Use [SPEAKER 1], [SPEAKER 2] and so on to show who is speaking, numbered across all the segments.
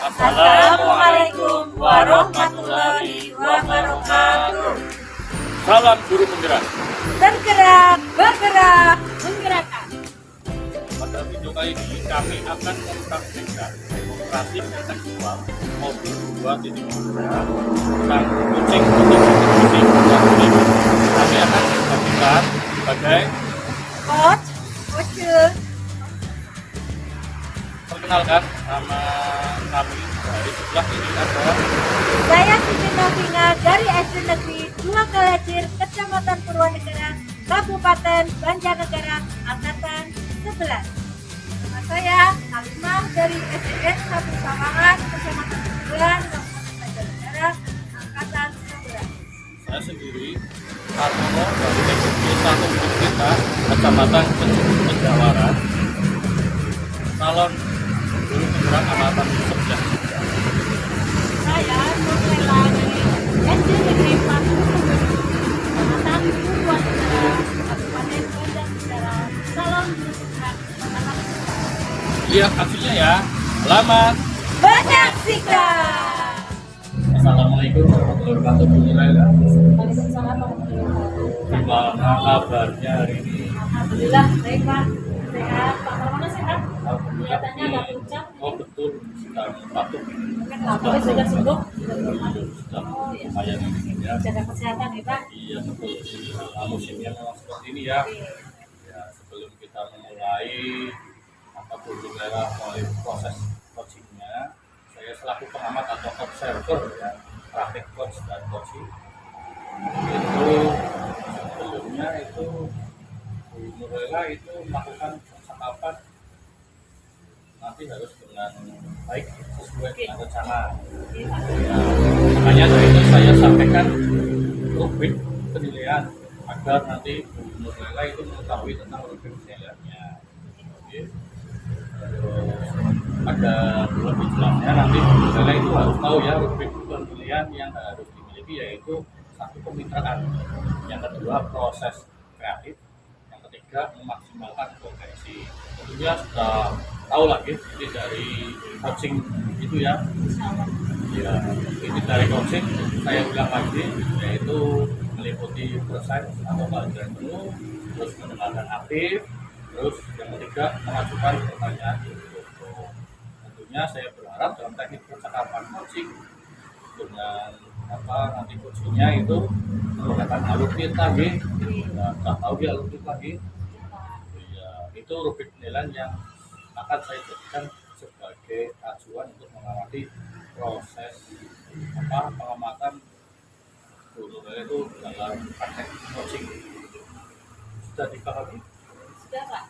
[SPEAKER 1] Assalamualaikum warahmatullahi wabarakatuh.
[SPEAKER 2] Salam guru penggerak.
[SPEAKER 1] Bergerak, bergerak, menggerakkan.
[SPEAKER 2] Pada video kali ini kami akan mempraktikkan demokrasi kontekstual modul 2.3 tentang kucing untuk kucing dan kucing. Kami akan membagikan sebagai
[SPEAKER 1] Coach,
[SPEAKER 2] perkenalkan nama kami dari sebelah ini ada
[SPEAKER 1] saya Siti Novina dari SD Negeri 2 Kalajir, Kecamatan Purwanegara, Kabupaten Banjarnegara, Angkatan 11. Nama saya Halimah dari SDN 1 Sawangan, Kecamatan 9, Kabupaten Banjarnegara, Angkatan 11.
[SPEAKER 2] saya sendiri Armono dari SMP 1 kita Kecamatan Pejawaran, calon guru penggerak angkatan 11.
[SPEAKER 1] Saya Nurlela dari SD Negeri 4 Kecamatan Purwanegara, Kabupaten Banjarnegara, calon guru penggerak angkatan 11.
[SPEAKER 2] Lihat aksinya ya. Selamat.
[SPEAKER 1] Menyaksikan.
[SPEAKER 2] Assalamualaikum warahmatullahi wabarakatuh. Bu Nurlela.
[SPEAKER 1] Waalaikumsalam warahmatullahi wabarakatuh.
[SPEAKER 2] Gimana kabarnya hari ini?
[SPEAKER 1] Alhamdulillah baik Pak. Sehat. Pak Parmana sehat?
[SPEAKER 2] Alhamdulillah.
[SPEAKER 1] Kelihatannya agak pucat.
[SPEAKER 2] Oh betul, sedang batuk.
[SPEAKER 1] Mungkin Pak sudah sembuh. Sudah mandi.
[SPEAKER 2] Sudah
[SPEAKER 1] Oh iya.
[SPEAKER 2] lumayan ini ya.
[SPEAKER 1] Jaga kesehatan ya Pak.
[SPEAKER 2] Iya betul. Musimnya memang seperti ini ya.
[SPEAKER 1] Oke.
[SPEAKER 2] Ya sebelum kita memulai Bu Nurlela mulai proses coachingnya, saya selaku pengamat atau observer ya, praktek coach dan coaching itu sebelumnya itu Bu Nurlela itu melakukan percakapan nanti harus dengan baik sesuai dengan rencana.
[SPEAKER 1] Oke Pak.
[SPEAKER 2] Ya, makanya dari itu saya sampaikan rubrik penilaian agar nanti Bu Nurlela itu mengetahui tentang rubrik penilaiannya. Oke. Terus ada lebih jelasnya nanti Bu Nurlela itu harus tahu ya rubrik penilaian yang harus dimiliki yaitu satu kemitraan, yang kedua proses kreatif, yang ketiga memaksimalkan potensi. Tentunya sudah tahu lagi ini dari coaching itu ya.
[SPEAKER 1] Insyaallah.
[SPEAKER 2] Ya, ini dari coaching saya bilang lagi yaitu meliputi proses atau pelajaran dulu, terus mendengarkan aktif, terus yang ketiga mengajukan pertanyaan untuk. Tentunya saya berharap dalam teknik percakapan coaching dengan nanti coachingnya itu menggunakan alur kita lagi, nggak tahu dia alur kita lagi. Ya, itu rubrik penilaian yang akan saya jadikan sebagai acuan untuk mengamati proses pengamatan guru itu dalam praktek coaching. Sudah dipahami?
[SPEAKER 1] Sudah Pak.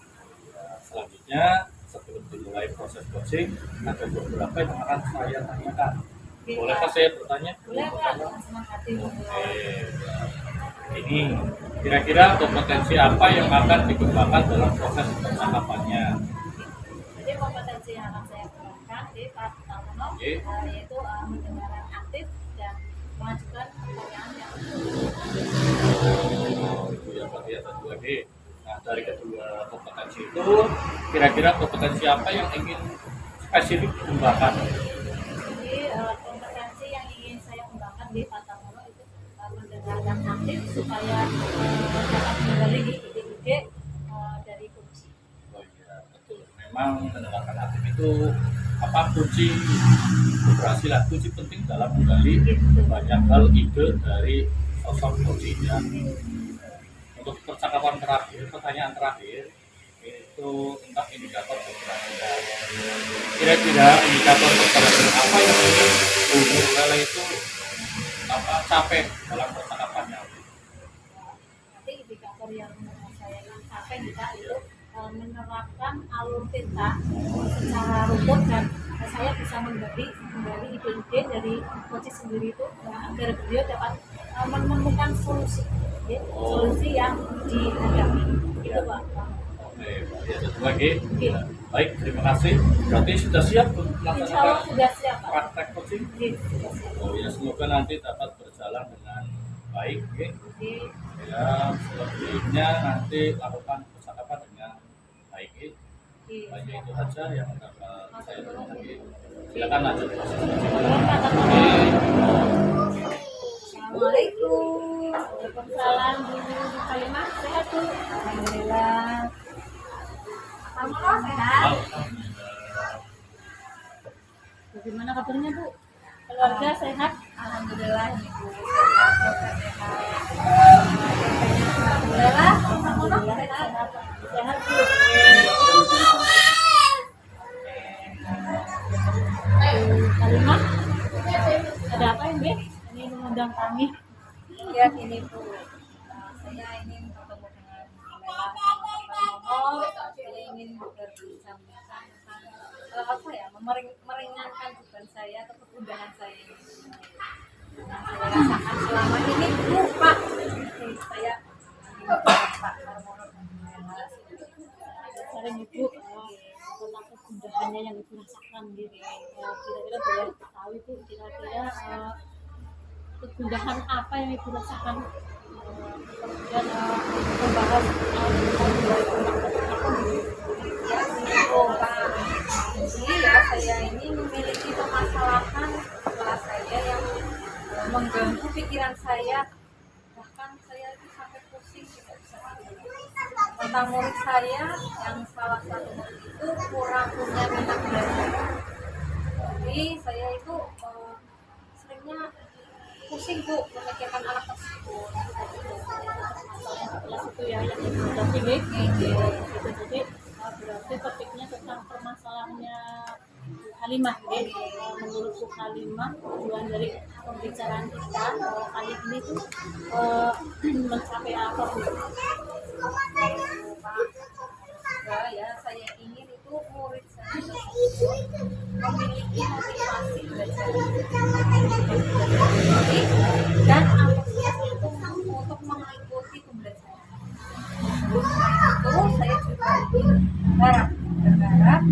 [SPEAKER 2] Ya, selanjutnya sebelum dimulai proses coaching ada beberapa yang akan saya tanyakan.
[SPEAKER 1] Oke,
[SPEAKER 2] Bolehkah
[SPEAKER 1] Pak.
[SPEAKER 2] saya bertanya?
[SPEAKER 1] Boleh Pak. Dengan senang hati.
[SPEAKER 2] Oke. Ini kira-kira kompetensi apa yang akan dikembangkan dalam proses percakapannya?
[SPEAKER 1] Jadi kompetensi yang akan saya kembangkan di Pak Tarmono yaitu mendengarkan aktif dan mengajukan pertanyaan yang
[SPEAKER 2] Oh, itu ya berarti ada 2D. Nah, dari kedua kompetensi itu, kira-kira kompetensi apa yang ingin spesifik dikembangkan?
[SPEAKER 1] Jadi kompetensi yang ingin saya kembangkan di Pak Tarmono itu mendengarkan aktif supaya dapat menggali ide-ide dari kunci.
[SPEAKER 2] Oh iya, betul. Memang mendengarkan aktif itu kunci keberhasilan, kunci penting dalam menggali banyak hal ide dari sosok coach ya. Untuk percakapan terakhir, pertanyaan terakhir itu tentang indikator keberhasilan. Kira-kira indikator keberhasilan apa yang ingin Bu Nurlela itu capai dalam percakapannya?
[SPEAKER 1] Nanti indikator yang saya capai kita itu menerapkan alur tinta secara rutin dan saya bisa menggali ide-ide dari coach sendiri itu agar beliau dapat menemukan solusi, ya, solusi yang dihadapi. Itu Pak.
[SPEAKER 2] Oke, berarti ada 2G.
[SPEAKER 1] Oke.
[SPEAKER 2] Baik, terima kasih. Berarti sudah siap untuk
[SPEAKER 1] Insya Allah
[SPEAKER 2] melaksanakan
[SPEAKER 1] sudah siap Pak.
[SPEAKER 2] praktek coaching?
[SPEAKER 1] Oke, sudah siap.
[SPEAKER 2] Oh ya, semoga nanti dapat berjalan dengan baik. Oke.
[SPEAKER 1] Oke.
[SPEAKER 2] Ya, selebihnya nanti lakukan percakapan dengan baik.
[SPEAKER 1] Oke.
[SPEAKER 2] hanya itu saja yang dapat saya bagi. Silakan lanjut.
[SPEAKER 1] Assalamualaikum. Waalaikumsalam. Bu Kalimah sehat Bu? Alhamdulillah. Kamu sehat? Bagaimana kabarnya Bu? Keluarga sehat? Alhamdulillah Ibu sehat, keluarga sehat. Alhamdulillah. Kamu sehat? Sehat Bu. Kalimah, ada apa ini? Ini mengundang kami. Ya ini Bu, saya ingin bertemu dengan Mela Nono. Saya ingin berbincang-bincang tentang apa ya, meringankan beban saya atau kegundahan saya ini. Yang saya rasakan selama ini lupa. Saya ingin Pak Harmono dan Mela. Sering Ibu tentang kegundahannya yang Ibu rasakan gitu. Kira-kira boleh tahu Ibu kira-kira kegundahan apa yang Ibu rasakan, kemudian membahas jadi ya saya ini memiliki permasalahan setelah saya yang mengganggu pikiran saya, bahkan saya itu sampai pusing tidak bisa tidur. Tentang murid saya yang salah satu murid itu kurang punya minat belajar, jadi saya itu seringnya pusing Bu memikirkan anak tersebut. Kelas itu ya yang berarti jadi berarti topiknya tentang permasalahannya Bu Halimah menurut Bu Halimah tujuan dari pembicaraan kita kali ini tuh mencapai apa Bu? Ya saya ingin itu murid saya memiliki motivasi belajar dan antusias itu untuk mengikuti pembelajaran. Itu saya juga ingin berharap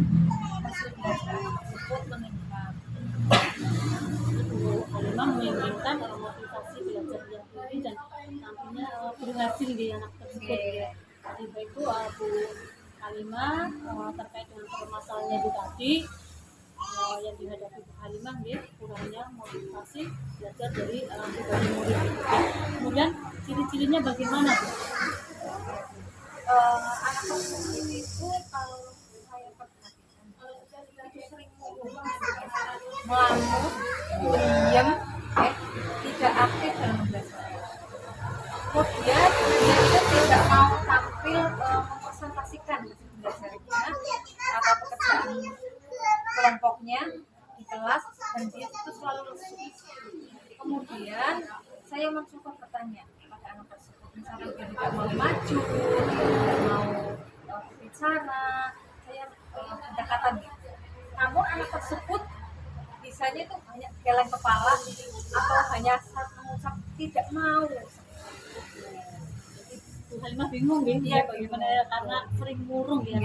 [SPEAKER 1] hasil pembelajaran tersebut meningkat. Memang menginginkan motivasi belajar yang tinggi dan nantinya berhasil di anak tersebut. Jadi baik itu Bu Halimah terkait dengan permasalahannya itu tadi yang dihadapi Bu Halimah kurangnya motivasi belajar dari pribadi murid. Kemudian ciri-cirinya bagaimana Bu? Anak tersebut itu kalau saya perhatikan itu sering melamun, diam, tidak aktif dalam belajar. Kemudian dia itu tidak mau tampil mempresentasikan belajarnya atau pekerjaan kelompoknya di kelas, dan dia itu selalu lesu. Kemudian saya mencoba bertanya kepada anak tersebut, misalnya dia tidak mau maju, tidak mau berbicara, saya pendekatan gitu. Namun anak tersebut bisanya itu hanya geleng kepala atau hanya mengucap tidak mau. Bu Halimah bingung ya bagaimana ya, karena sering murung ya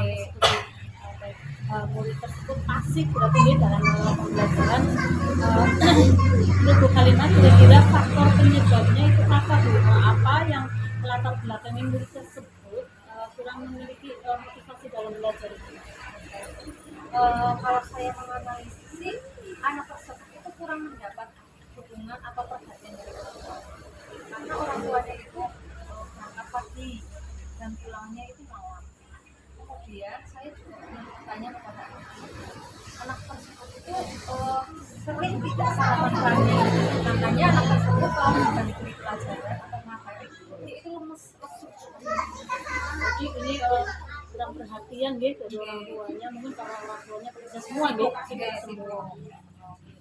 [SPEAKER 1] murid tersebut pasif berarti dia dalam pembelajaran. Menurut Bu Halimah kira-kira faktor penyebabnya itu apa Bu? Apa yang melatar belakangi murid tersebut kurang memiliki motivasi dalam belajar itu? Kalau saya menganalisis anak tersebut itu kurang mendapat dukungan atau perhatian dari orang tua, karena orang tuanya itu berangkat pagi dan pulangnya itu malam. Kemudian saya juga bertanya kepada anak tersebut itu sering tidak sarapan pagi, makanya anak tersebut kalau bukan diberi pelajaran atau materi dia itu lemes lesu. Jadi ini kurang perhatian gitu dari orang tuanya, mungkin karena orang tuanya bekerja semua tidak semua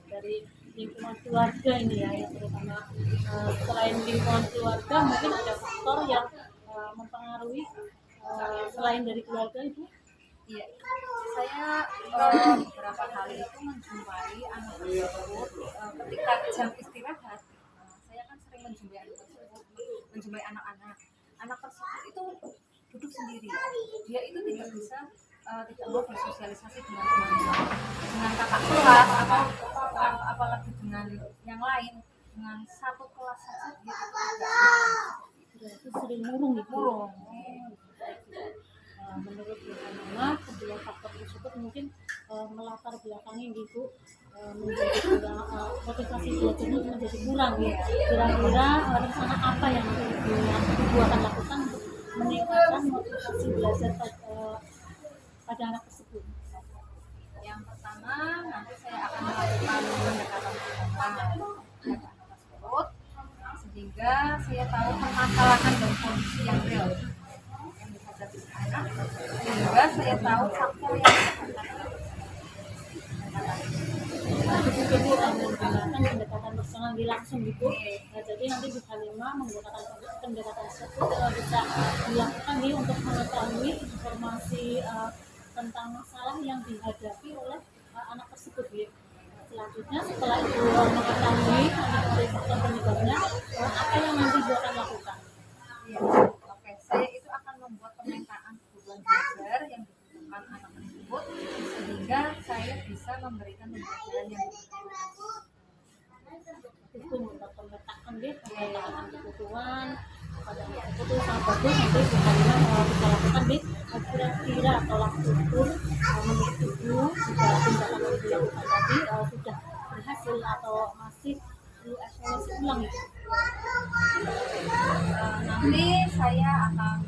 [SPEAKER 1] dari lingkungan keluarga ini ya, yang terutama selain lingkungan keluarga mungkin ada faktor yang mempengaruhi selain dari keluarga Ibu. Iya, saya beberapa kali itu menjumpai anak tersebut ketika jam istirahat. Saya kan sering menjumpai anak tersebut, menjumpai anak tersebut itu duduk sendiri. Dia itu tidak bisa tidak mau bersosialisasi dengan teman-teman, dengan kakak kelas atau apalagi dengan yang lain, dengan satu kelas saja dia itu sering murung. Menurut Bu Halimah dua faktor tersebut mungkin melatar belakangi gitu menjadi kurang motivasi belajarnya menjadi kurang ya. Kira-kira rencana apa yang ibu akan lakukan untuk meningkatkan motivasi belajar pada anak tersebut?
[SPEAKER 3] Yang pertama, nanti saya akan melakukan pendekatan tersebut sehingga saya tahu permasalahan dan kondisi yang real yang dihadapi anak, sehingga saya tahu faktor yang
[SPEAKER 1] Itu Bu menggunakan pendekatan personal langsung gitu. Nah, jadi nanti di K5 menggunakan pendekatan tersebut bisa dilakukan nih untuk mengetahui informasi tentang masalah yang dihadapi oleh anak tersebut gitu. Selanjutnya setelah itu mengetahui dari faktor penyebabnya, apa yang nanti Ibu akan lakukan?
[SPEAKER 3] Ya, oke. Saya itu akan membuat pemetaan kebutuhan belajar yang dibutuhkan anak tersebut sehingga saya bisa memberikan pembelajaran yang dibutuhkan.
[SPEAKER 1] Itu membuat pemetaan deh, pemetaan kebutuhan pada anak tersebut sangat bagus. Nanti kita bisa lakukan deh kira-kira tolak ukur menurut Ibu jika tindakan yang dilakukan tadi sudah berhasil atau masih perlu evaluasi ulang itu.
[SPEAKER 3] Nanti saya akan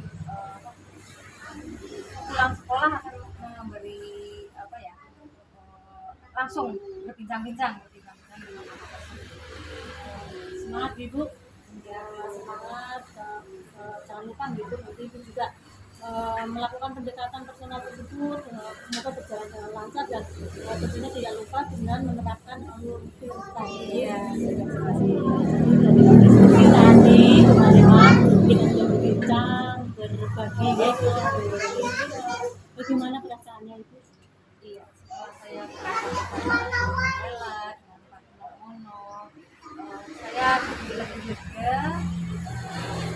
[SPEAKER 3] pulang sekolah akan memberi langsung berbincang-bincang dengan anak tersebut.
[SPEAKER 1] Semangat Ibu, ya semangat, jangan lupa gitu nanti Ibu juga melakukan pendekatan personal tersebut, semoga berjalan dengan lancar dan tentunya tidak lupa dengan menerapkan alur tadi ya. Jadi dari diskusi tadi teman-teman dengan berbincang berbagi gitu. Bagaimana perasaannya Ibu?
[SPEAKER 3] Iya, setelah saya Ella dengan Pak Mono, saya lebih lega.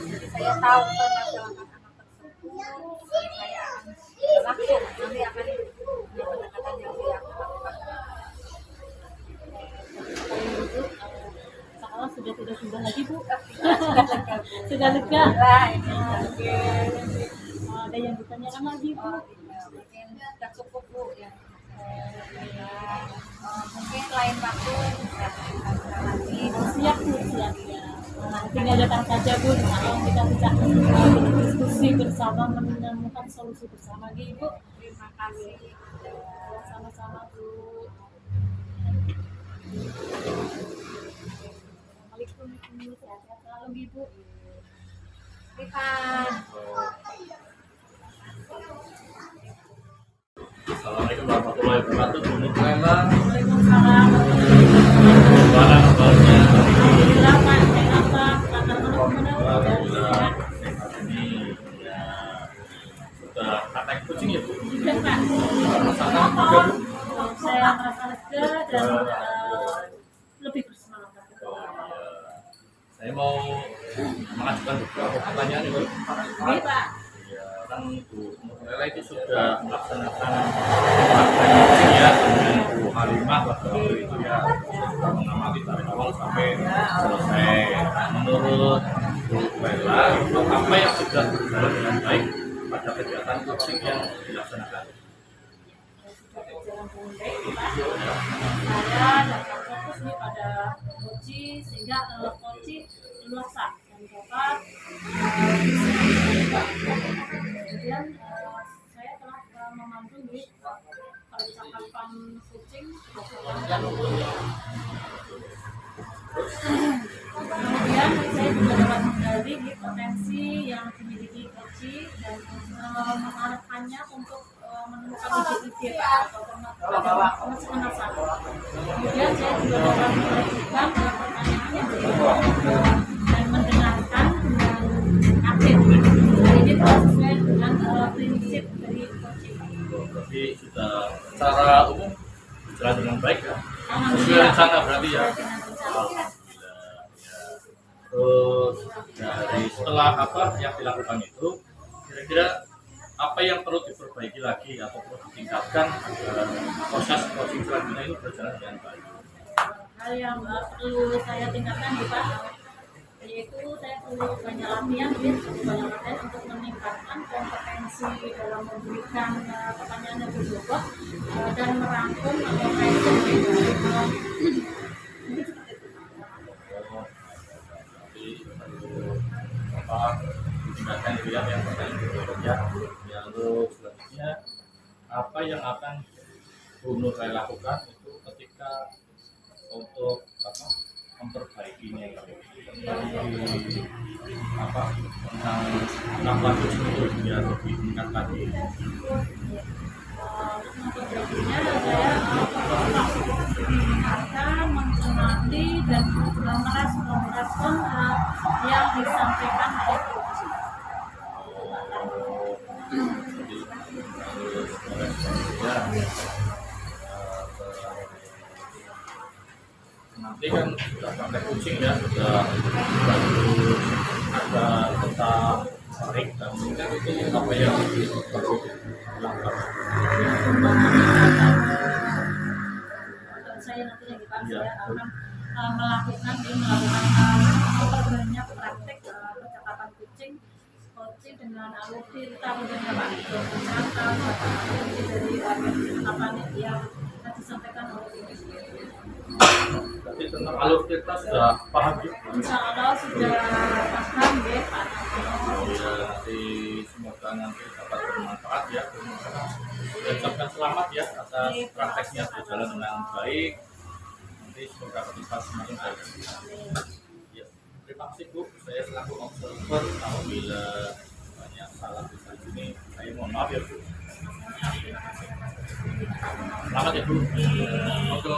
[SPEAKER 3] Jadi saya tahu permasalahan anak tersebut, saya akan langsung nanti akan pendekatan yang saya lakukan.
[SPEAKER 1] Sekolah sudah tidak sudah lagi Bu?
[SPEAKER 3] Sudah lega, Bu.
[SPEAKER 1] Sudah lega. Oke. Ada yang ditanyakan lagi Bu?
[SPEAKER 3] Mungkin sudah cukup Bu ya. Mungkin lain waktu bisa lagi.
[SPEAKER 1] Siap Bu, siap ya. Tinggal datang saja Bu, kalau kita bisa berdiskusi bersama menemukan solusi bersama gitu.
[SPEAKER 3] Terima kasih.
[SPEAKER 1] Sama-sama Bu. Assalamualaikum, sehat-sehat selalu Ibu.
[SPEAKER 3] Rifan.
[SPEAKER 2] Assalamualaikum warahmatullahi wabarakatuh. Bu Nurlela,
[SPEAKER 1] Waalaikumsalam.
[SPEAKER 2] gimana kabarnya?
[SPEAKER 1] Alhamdulillah Pak, sehat apa? Kabar mana?
[SPEAKER 2] Alhamdulillah sehat ini ya sudah kata kucing ya Bu.
[SPEAKER 1] Sudah Pak.
[SPEAKER 2] Rasakan juga Bu.
[SPEAKER 1] Saya merasa lega dan lebih bersemangat.
[SPEAKER 2] Oh, ya. Saya mau mengajukan beberapa pertanyaan Bu.
[SPEAKER 1] Ini Pak.
[SPEAKER 2] Ya, kan Bu Nurlela itu sudah melaksanakan praktek kucing ya dengan Bu Halimah waktu itu ya, sudah mengamati dari awal sampai selesai. Menurut Bu Nurlela, itu apa yang sudah berjalan dengan baik pada kegiatan coaching yang dilaksanakan?
[SPEAKER 1] Berjalan dengan baik Pak. Saya dapat fokus nih pada coach sehingga coach luasa dan dapat kemudian saya telah memandu di percakapan coaching kemudian saya juga dapat menggali di potensi yang dimiliki coach dan mengarahkannya untuk menemukan ide-ide atau pemasukan masalah. Kemudian saya juga dapat mengajukan pertanyaan yang berbeda dan mendengarkan dengan aktif. Nah, ini telah sesuai dengan prinsip dari coaching.
[SPEAKER 2] Jadi sudah secara umum berjalan dengan baik ya. Sesuai rencana berarti ya. Alhamdulillah. Ya. Terus dari setelah apa yang dilakukan itu, kira-kira apa yang perlu diperbaiki lagi atau perlu ditingkatkan agar proses coaching selanjutnya ini berjalan dengan baik?
[SPEAKER 1] Hal yang perlu saya tingkatkan nih Pak, yaitu saya perlu banyak latihan ya, banyak latihan untuk meningkatkan kompetensi dalam memberikan pertanyaan yang berbobot dan merangkum atau kaitan dari mungkin seperti itu.
[SPEAKER 2] Jadi apa ditingkatkan itu ya yang pertanyaan berbobot ya. Lalu selanjutnya apa yang akan Bu Nur saya lakukan itu ketika untuk apa memperbaikinya itu apa tentang lanjut itu biar lebih meningkat lagi.
[SPEAKER 1] Untuk berikutnya saya akan mencermati dan merespon yang disampaikan oleh profesi.
[SPEAKER 2] Jadi harus merespon ya. Nanti kan sudah pakai kucing ya, sudah bagus, ada tetap tarik dan mungkin itu apa yang perlu dilakukan.
[SPEAKER 1] Saya nanti yang depan
[SPEAKER 2] Ya.
[SPEAKER 1] saya akan melakukan memperbanyak praktek percakapan kucing coaching dengan alur cerita kemudian Pak misalkan dari percakapan yang disampaikan oleh ibu.
[SPEAKER 2] Tapi tentang alur cerita sudah paham ya?
[SPEAKER 1] Insya Allah sudah paham ya Pak.
[SPEAKER 2] Ya, nanti semoga nanti dapat bermanfaat ya. Dan ucapkan selamat ya atas prakteknya berjalan dengan baik. Nanti semoga kita semakin baik. Ya, terima kasih Bu. Saya selaku observer apabila banyak salah di sini, saya mohon maaf ya Bu. Selamat ya Bu. Oke.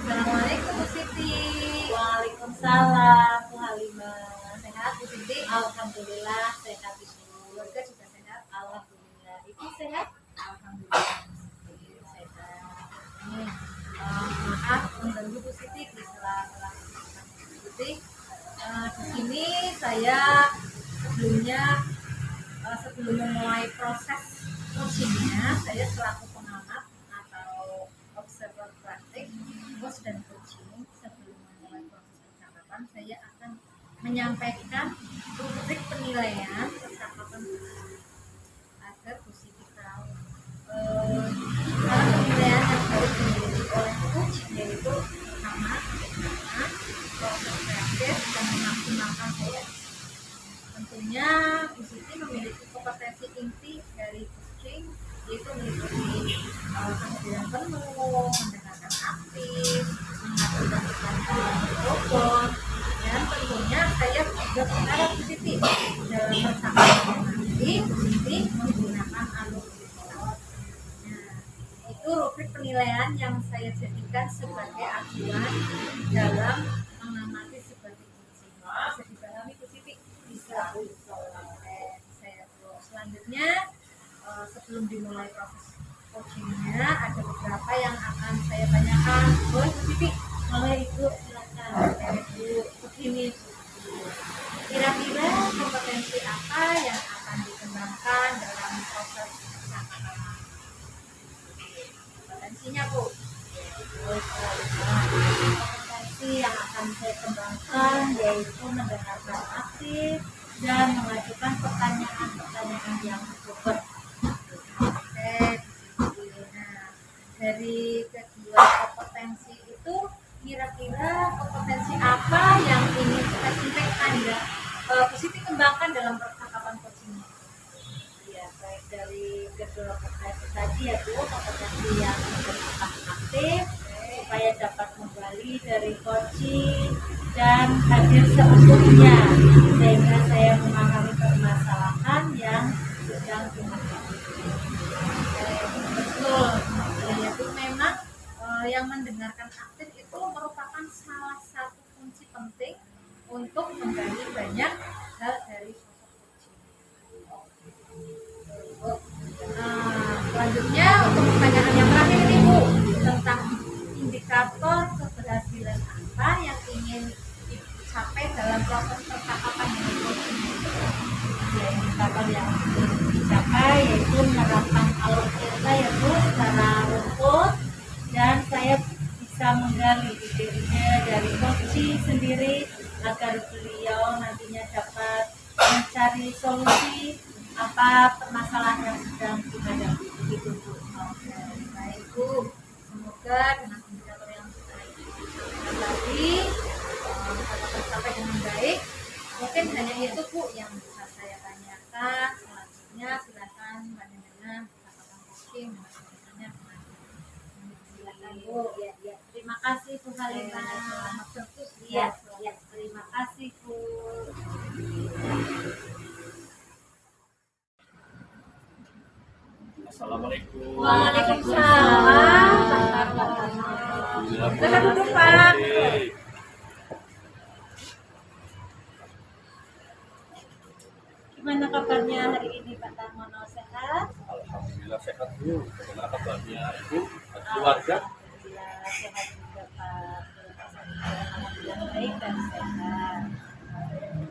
[SPEAKER 3] Assalamualaikum Bu Siti.
[SPEAKER 1] Waalaikumsalam Bu Halimah.
[SPEAKER 3] Sehat Bu Siti?
[SPEAKER 1] Alhamdulillah sehat Ibu.
[SPEAKER 3] Keluarga juga sehat?
[SPEAKER 1] Alhamdulillah. Ibu sehat?
[SPEAKER 3] Alhamdulillah. Sehat. Ini, maaf mengganggu Bu Siti di sela-sela Bu Siti. Di sini saya sebelum memulai proses coachingnya, saya selaku pengamat atau observer praktik, coach dan coaching, sebelum memulai proses percakapan, saya akan menyampaikan rubrik penilaian percakapan agar Bu Siti tahu penilaian yang harus dimiliki oleh coach, yaitu pertama, bagaimana proses kreatif dan memaksimalkan saya. Tentunya Bu Siti memiliki kompetensi inti dari coaching, yaitu meliputi kehadiran penuh, mendengarkan aktif, mengatur dan pertanyaan berbobot, dan tentunya saya juga berharap Bu Siti dalam percakapan nanti Bu Siti menggunakan alur cerita. Nah, itu rubrik penilaian yang saya jadikan sebagai acuan dalam mengamati sebagai coaching. Bisa dipahami Bu Siti? Bisa. Saya selanjutnya sebelum dimulai proses coachingnya ada beberapa yang akan saya tanyakan. Boleh Bu Siti?
[SPEAKER 1] Boleh Ibu, silakan.
[SPEAKER 3] Ibu begini, kira-kira kompetensi apa yang akan dikembangkan dalam proses percakapan? Kompetensinya Bu.
[SPEAKER 1] Kompetensi yang akan saya kembangkan yaitu mendengarkan aktif dan mengajukan pertanyaan-pertanyaan yang berbobot.
[SPEAKER 3] Oke. Nah, dari kedua kompetensi itu kira-kira kompetensi apa yang ingin kita sampaikan ya Bu Siti kembangkan dalam percakapan coaching?
[SPEAKER 1] Ya, baik dari kedua kompetensi tadi ya Bu, kompetensi yang mendengarkan aktif supaya dapat kembali dari coaching dan hadir seutuhnya sehingga saya memahami permasalahan yang sedang dihadapi.
[SPEAKER 3] Betul. Ya, itu memang yang mendengarkan aktif itu merupakan salah satu kunci penting untuk menggali banyak hal dari sosok coaching. Selanjutnya untuk pertanyaan yang terakhir ini Bu, tentang indikator keberhasilan apa yang ingin dicapai dalam proses percakapan dengan coaching.
[SPEAKER 1] Ya, indikator yang ingin dicapai yaitu menerapkan mencari solusi apa permasalahan yang sedang dihadapi begitu Bu.
[SPEAKER 3] Oke, baik Bu. Semoga dengan indikator yang sudah diberikan tadi dapat tercapai dengan baik. Mungkin hanya itu Bu yang bisa saya tanyakan. Selanjutnya silakan panjenengan bisa pasang booking dengan pertanyaannya. Silakan Bu.
[SPEAKER 1] Ya. Terima kasih Bu Halimah.
[SPEAKER 3] Selamat sukses Bu.
[SPEAKER 1] Ya, terima kasih Bu.
[SPEAKER 2] Assalamualaikum.
[SPEAKER 1] Waalaikumsalam. Silakan duduk Pak. Gimana kabarnya hari ini Pak Tarmono, sehat?
[SPEAKER 2] Alhamdulillah sehat Bu. Bagaimana kabarnya Ibu dan keluarga?
[SPEAKER 1] Alhamdulillah sehat juga Pak. Alhamdulillah baik dan sehat.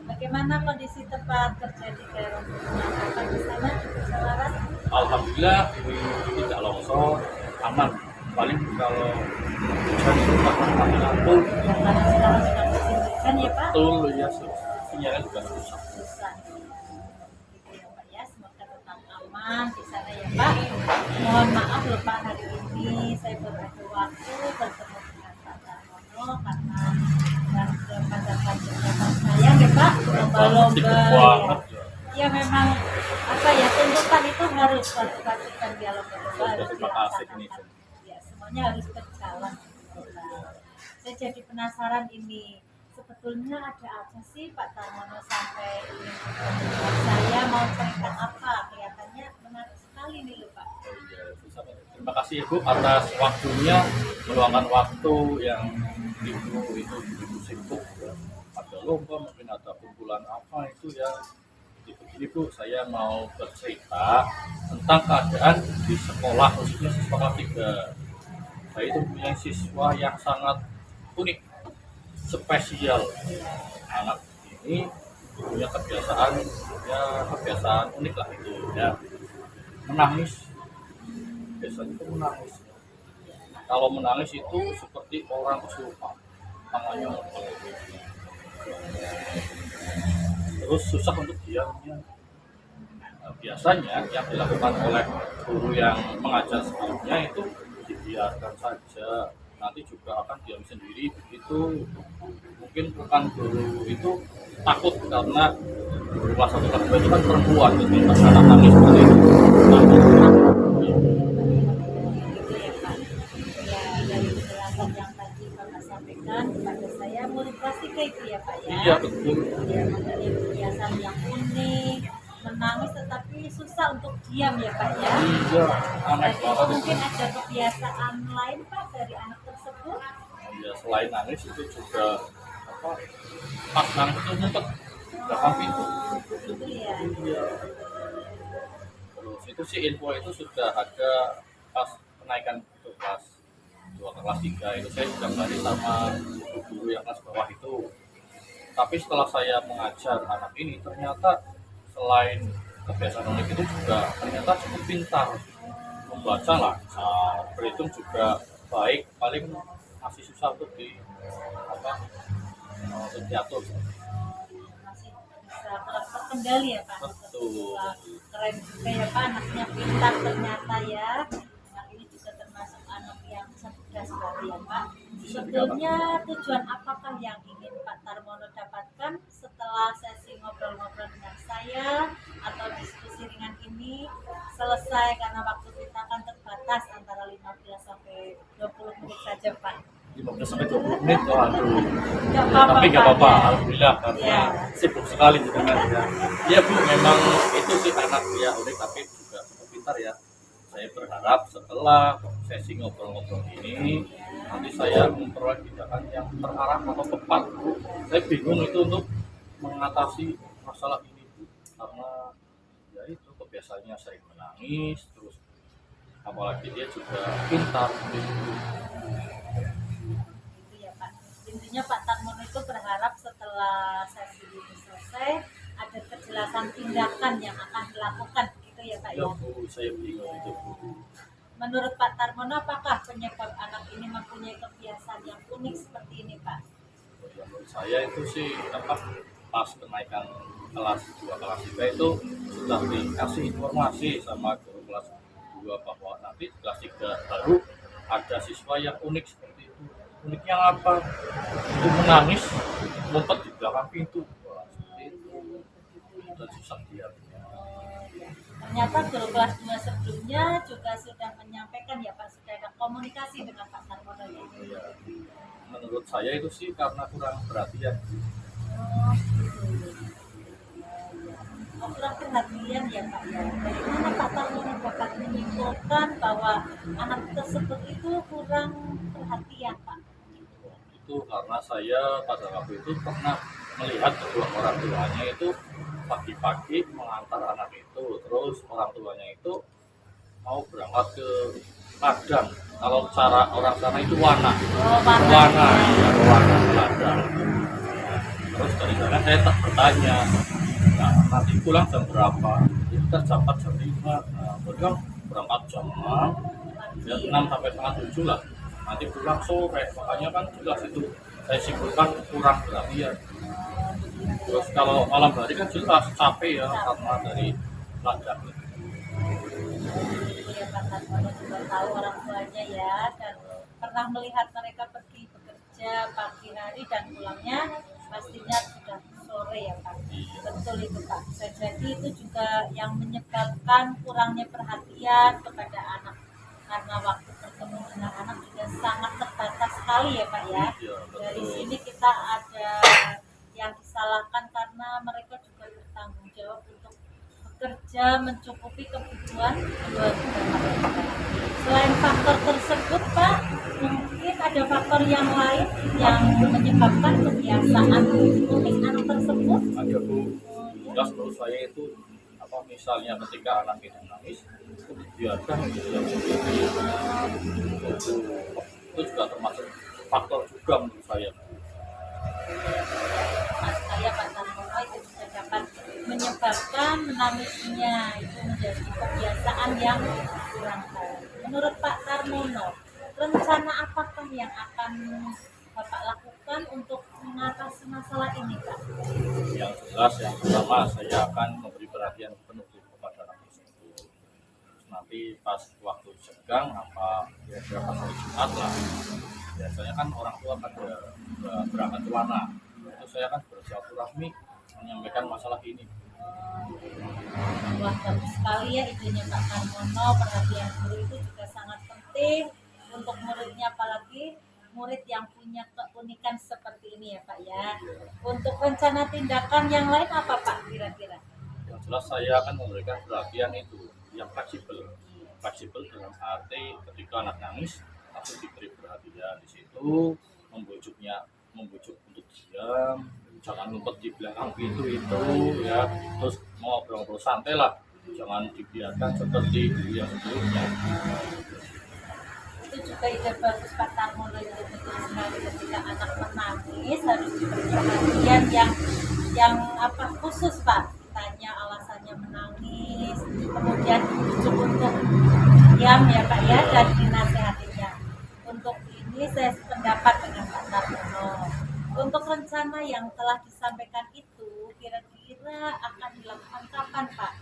[SPEAKER 1] Bagaimana kondisi tempat kerja di daerah Bapak di sana cukup selaras?
[SPEAKER 2] Alhamdulillah ini tidak longsor, aman. Paling kalau hujan itu pakai lampu,
[SPEAKER 1] Karena sekarang sudah musim hujan ya Pak.
[SPEAKER 2] betul ya sinyalnya juga susah.
[SPEAKER 1] Susah. Gitu ya Pak ya. Semoga tetap aman di sana ya Pak. Mohon maaf loh Pak, hari ini saya baru ada waktu bertemu dengan Pak Tarmono karena dan kepada kegiatan saya ya Pak, lomba-lomba
[SPEAKER 2] Sibuk
[SPEAKER 1] ya.
[SPEAKER 2] banget ya.
[SPEAKER 1] Ya memang apa ya, tuntutan itu harus dilakukan dia lomba-lomba harus
[SPEAKER 2] Terima kasih ini.
[SPEAKER 1] dilaksanakan. Ya semuanya harus berjalan. Saya jadi penasaran ini sebetulnya ada apa sih Pak Tarmono sampai ingin bertemu dengan saya, mau cerita apa? Kelihatannya menarik sekali nih loh Pak.
[SPEAKER 2] Oh iya, susah. Terima kasih Ibu atas waktunya, meluangkan waktu yang Ibu itu begitu sibuk ya. Ada lomba mungkin ada kumpulan apa itu ya. Jadi Bu, saya mau bercerita tentang keadaan di sekolah, khususnya siswa kelas 3. Saya itu punya siswa yang sangat unik, spesial. Anak ini punya kebiasaan unik lah itu ya. Menangis, biasanya itu menangis. Kalau menangis itu seperti orang kesurupan, tangannya menggeleng. Terus susah untuk diamnya. Nah, biasanya yang dilakukan oleh guru yang mengajar sebelumnya itu dibiarkan saja, nanti juga akan diam sendiri begitu. Mungkin bukan guru itu takut karena guru kelas 1 kelas 2 itu kan perempuan, jadi pas anak nangis seperti itu takut.
[SPEAKER 1] Gitu ya Pak. Ya dari penjelasan yang tadi Bapak sampaikan kepada saya, murid kelas 3 itu ya Pak ya.
[SPEAKER 2] Iya betul.
[SPEAKER 1] Dia mempunyai kebiasaan yang unik, menangis tetapi susah untuk diam ya Pak ya.
[SPEAKER 2] Iya, aneh
[SPEAKER 1] Jadi
[SPEAKER 2] banget itu.
[SPEAKER 1] mungkin ada kebiasaan lain Pak dari anak tersebut.
[SPEAKER 2] Ya selain nangis itu juga apa? Pas nangis itu ngumpet di belakang pintu.
[SPEAKER 1] Gitu ya.
[SPEAKER 2] Iya. Terus itu sih info itu sudah ada pas kenaikan itu kelas 2 ke kelas 3 itu saya sudah belajar sama guru yang kelas bawah itu. Tapi setelah saya mengajar anak ini ternyata selain kebiasaan unik itu juga ternyata cukup pintar, membaca lancar, berhitung juga baik, paling masih susah untuk di apa untuk diatur.
[SPEAKER 1] Masih bisa terkendali ya Pak.
[SPEAKER 2] Betul.
[SPEAKER 1] Wah, keren juga ya Pak, anaknya pintar ternyata ya. Anak ini juga termasuk anak yang cerdas berarti ya Pak. Sebetulnya tujuan apakah yang ingin Pak Tarmono dapatkan setelah sesi ngobrol-ngobrol dengan saya atau diskusi ringan ini selesai, karena waktu kita kan terbatas antara 15 sampai 20 menit saja Pak.
[SPEAKER 2] 15 sampai 20 menit, waduh.
[SPEAKER 1] Nggak apa-apa,
[SPEAKER 2] Tapi nggak
[SPEAKER 1] Pak,
[SPEAKER 2] apa-apa,
[SPEAKER 1] ya.
[SPEAKER 2] alhamdulillah karena
[SPEAKER 1] Ya.
[SPEAKER 2] sibuk sekali dengan ya. Ya Bu, memang itu sih anak ya unik tapi juga cukup pintar ya. Saya berharap setelah sesi ngobrol-ngobrol ini nanti saya memperoleh tindakan yang terarah atau tepat. Saya bingung itu untuk mengatasi masalah ini Bu, karena ya itu kebiasaannya sering menangis, terus apalagi dia juga pintar gitu.
[SPEAKER 1] Gitu ya Pak. Intinya Pak Tarmono itu berharap setelah sesi ini selesai ada kejelasan tindakan yang akan dilakukan gitu ya Pak
[SPEAKER 2] Ya
[SPEAKER 1] ya.
[SPEAKER 2] Bu, saya bingung itu Bu.
[SPEAKER 1] Menurut Pak Tarmono apakah penyebab anak ini mempunyai kebiasaan yang unik seperti ini Pak?
[SPEAKER 2] Ya, menurut saya itu sih apa pas kenaikan kelas 2 kelas 3 itu sudah dikasih informasi sama guru kelas 2 bahwa nanti kelas 3 baru ada siswa yang unik seperti itu. Uniknya apa? Itu menangis ngumpet di belakang pintu. Wah, seperti itu. Dan susah diamnya.
[SPEAKER 1] Ternyata guru kelas 2 sebelumnya juga sudah menyampaikan ya Pak, sudah ada komunikasi dengan Pak Tarmono ya.
[SPEAKER 2] Ya, menurut saya itu sih karena kurang perhatian.
[SPEAKER 1] Oh, oh, kurang perhatian ya Pak ya. Dari mana Pak Tarmono dapat menyimpulkan bahwa anak tersebut itu kurang perhatian Pak?
[SPEAKER 2] Itu karena saya pada waktu itu pernah melihat kedua orang tuanya itu pagi-pagi mengantar anak itu, terus orang tuanya itu mau berangkat ke ladang. Kalau cara orang sana itu wana,
[SPEAKER 1] Oh,
[SPEAKER 2] wana, ya, wana ladang. Terus dari sana saya tak bertanya, nah, nanti pulang jam berapa? Kita jam 4 jam 5. Nah, berarti berangkat jam 6, ya, 6 sampai setengah 7 lah. Nanti pulang sore, makanya kan jelas itu saya simpulkan kurang perhatian. Terus kalau malam hari kan jelas capek ya karena dari ladang.
[SPEAKER 1] Ya Pak Tarmono juga tahu orang tuanya ya, dan pernah melihat mereka pergi bekerja pagi hari dan pulangnya pastinya sudah sore ya Pak. Betul itu Pak. Bisa jadi itu juga yang menyebabkan kurangnya perhatian kepada anak, karena waktu bertemu dengan anak juga sangat terbatas sekali ya Pak ya.
[SPEAKER 2] Iya,
[SPEAKER 1] Dari
[SPEAKER 2] betul.
[SPEAKER 1] sini kita ada yang disalahkan karena mereka juga bertanggung jawab untuk bekerja mencukupi kebutuhan keluarga mereka. Selain faktor tersebut Pak, mungkin ada faktor yang lain yang menyebabkan kebiasaan unik anak tersebut.
[SPEAKER 2] Ada Bu, jelas menurut saya itu apa misalnya ketika anak itu nangis itu dibiarkan gitu ya. Itu juga termasuk faktor juga menurut saya.
[SPEAKER 1] Mas saya Pak Tarmono itu juga dapat menyebabkan menangisnya, itu menjadi kebiasaan yang kurang baik. Menurut Pak Tarmono, rencana apakah yang akan Bapak lakukan untuk mengatasi masalah ini Pak?
[SPEAKER 2] Yang jelas yang pertama saya akan memberi perhatian penuh kepada anak tersebut. Nanti pas waktu senggang apa ya berapa hari Jumat lah, biasanya kan orang tua pada berangkat ke mana, itu saya akan bersilaturahmi menyampaikan masalah ini.
[SPEAKER 1] Wah, bagus sekali ya idenya Pak Tarmono. Perhatian guru itu juga sangat penting untuk muridnya, apalagi murid yang punya keunikan seperti ini ya Pak ya. Untuk rencana tindakan yang lain apa Pak kira-kira?
[SPEAKER 2] Yang jelas saya akan memberikan perhatian itu yang fleksibel, fleksibel dalam arti ketika anak nangis langsung diberi perhatian di situ, membujuk untuk diam, jangan ngumpet di belakang pintu itu ya, terus mau ngobrol santai lah, jangan dibiarkan seperti yang sebelumnya.
[SPEAKER 1] Itu juga ide bagus Pak Tarmono, itu betul sekali. Ketika anak menangis harus diberi perhatian yang apa khusus Pak, tanya alasannya menangis, kemudian dibujuk untuk diam ya Pak ya, dan dinasehatinya. Untuk ini saya sependapat dengan Pak Tarmono. Untuk rencana yang telah disampaikan itu kira-kira akan dilakukan kapan Pak?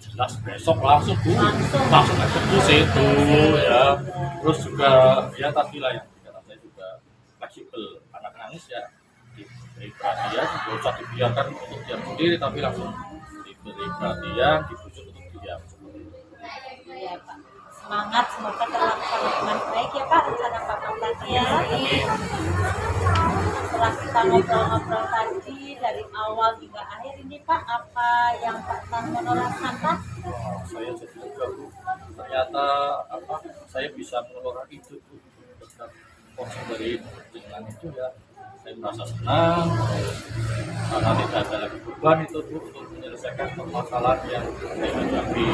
[SPEAKER 2] Jelas besok langsung Bu,
[SPEAKER 1] Langsung
[SPEAKER 2] eksekusi itu ya. Terus juga ya tadi lah yang dikatakan saya juga fleksibel, anak nangis ya diberi perhatian, nggak usah dibiarkan untuk diam sendiri tapi langsung diberi perhatian, dibujuk untuk diam.
[SPEAKER 1] Iya Pak. Semangat, semoga terlaksana dengan baik ya Pak rencana Bapak tadi ya. Setelah kita ngobrol-ngobrol tadi dari awal hingga akhir ini Pak, apa yang Pak Tarmono rasakan?
[SPEAKER 2] Wah, saya jadi juga Bu, ternyata apa saya bisa mengelola itu Bu, berkat porsi dari dengan itu ya saya merasa senang karena tidak ada lagi beban itu Bu untuk menyelesaikan permasalahan yang saya hadapi.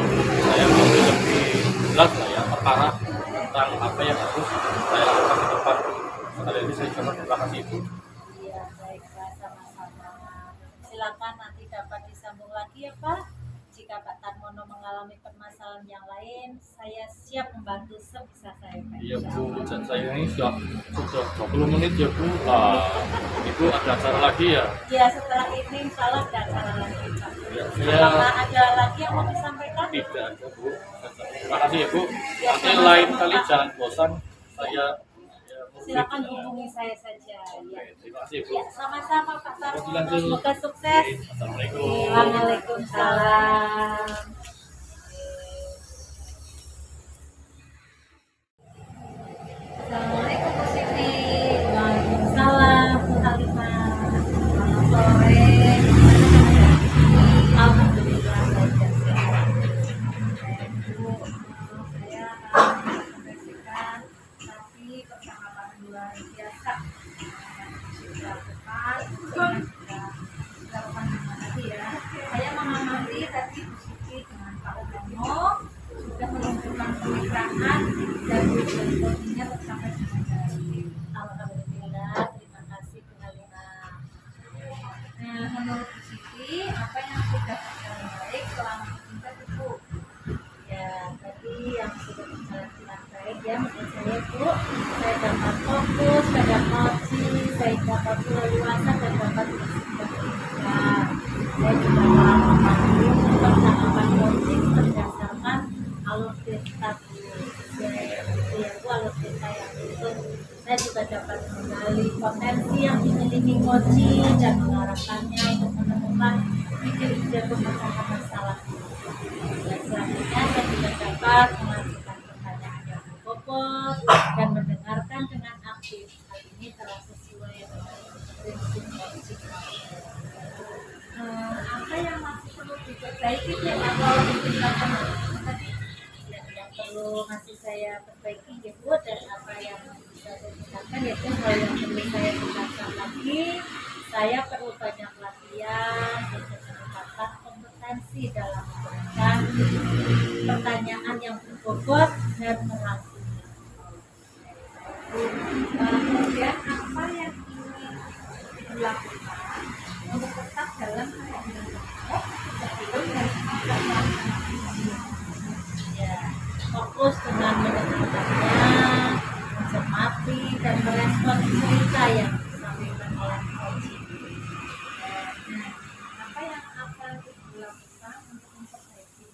[SPEAKER 2] Saya menjadi lebih jelas lah ya perkara tentang apa yang harus saya lakukan ke depan. Sekali lagi saya coba terima kasih Bu.
[SPEAKER 1] Iya baiklah, sama-sama. Silakan nanti dapat disambung lagi ya Pak. jika Pak Tarmono mengalami permasalahan yang lain, saya siap membantu sebisa saya, Pak.
[SPEAKER 2] Iya Bu, dan saya ini sudah 20 menit ya Bu. Lah, Ibu ada acara lagi ya?
[SPEAKER 1] Ya, setelah ini insya Allah ada acara lagi, Pak.
[SPEAKER 2] Ya,
[SPEAKER 1] Apakah
[SPEAKER 2] saya
[SPEAKER 1] ada lagi yang mau disampaikan?
[SPEAKER 2] tidak ada Bu. Terima kasih ya Bu.
[SPEAKER 1] Ya,
[SPEAKER 2] Nanti
[SPEAKER 1] sama-sama,
[SPEAKER 2] lain kali
[SPEAKER 1] Pak.
[SPEAKER 2] jangan bosan. Saya
[SPEAKER 1] Silakan hubungi saya saja.
[SPEAKER 2] Oke,
[SPEAKER 1] Ya,
[SPEAKER 2] terima kasih Bu.
[SPEAKER 1] ya sama-sama Pak Tarmono.
[SPEAKER 2] Lanjut.
[SPEAKER 1] Semoga sukses.
[SPEAKER 2] Oke, Assalamualaikum.
[SPEAKER 1] Waalaikumsalam. Assalamualaikum Bu Siti. Waalaikumsalam Bu Halimah. Selamat sore. Alhamdulillah saya sehat. Bu, saya menyampaikan tapi percakapan luar biasa yang dilakukan dilakukan dengan tadi ya. Saya mengamati tadi Bu Siti dengan Pak Utomo sudah menunjukkan kemitraan dan koordinasinya tercapai dengan baik. Alhamdulillah, terima kasih Bu Halimah. Nah, menurut Bu Siti, apa yang sudah berjalan baik selama kita Bu? Ya, tadi yang sudah berjalan dengan baik ya menurut saya Bu, saya dapat fokus pada coaching, saya dapat leluasa dan dapat bersikap. Saya juga melakukan percakapan coaching berdasarkan alur cerita Bu. Itu ya Bu, alur cerita yang itu. Saya juga dapat menggali potensi yang dimiliki coaching dan mengarahkannya untuk menemukan ide-ide pemecahkan masalah. Dan selanjutnya saya juga dapat mengajukan pertanyaan yang berbobot dan mendengarkan dengan aktif. Hal ini telah sesuai dengan prinsip coaching. Apa yang masih perlu diperbaiki ya atau ditingkatkan tadi? Ya, yang perlu masih saya perbaiki ya Bu, dan apa yang bisa saya tingkatkan yaitu hal yang perlu saya tingkatkan lagi. Saya perlu banyak latihan dan peningkatan kompetensi dalam memberikan pertanyaan yang berbobot dan merangkul. Kemudian apa yang ingin dilakukan untuk tetap dalam keadaan sebelum dan setelah ya, fokus dengan mendengarkannya, mencermati dan merespon cerita yang disampaikan oleh coaching. Apa yang akan dilakukan untuk memperbaiki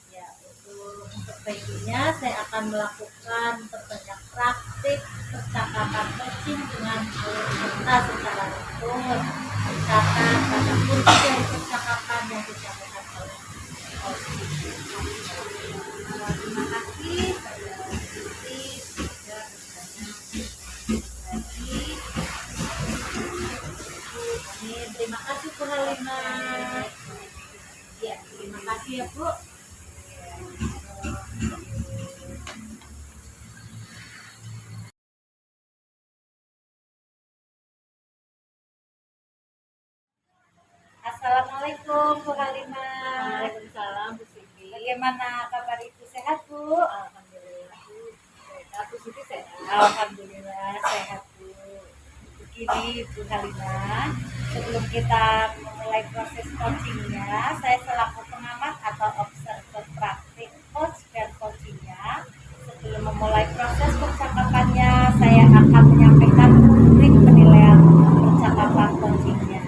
[SPEAKER 1] ya, untuk memperbaikinya saya akan melakukan perbanyak praktik percakapan coaching dengan alur cerita secara rutin, misalkan pada kunci dari percakapan yang disampaikan oleh coaching. Terima kasih pada Siti sudah bertanya lagi. Terima kasih Bu Halimah. Ya, terima kasih ya Bu. Assalamualaikum Bu Halimah.
[SPEAKER 3] Waalaikumsalam Bu Siti.
[SPEAKER 1] Bagaimana kabar Ibu, sehat Bu?
[SPEAKER 3] Alhamdulillah Bu. Sehat Bu Siti sehat.
[SPEAKER 1] Alhamdulillah sehat Bu. Begini Bu Halimah, sebelum kita memulai proses coachingnya, saya selaku pengamat atau observer praktik coach dan coachingnya, sebelum memulai proses percakapannya, saya akan menyampaikan rubrik penilaian percakapan coachingnya.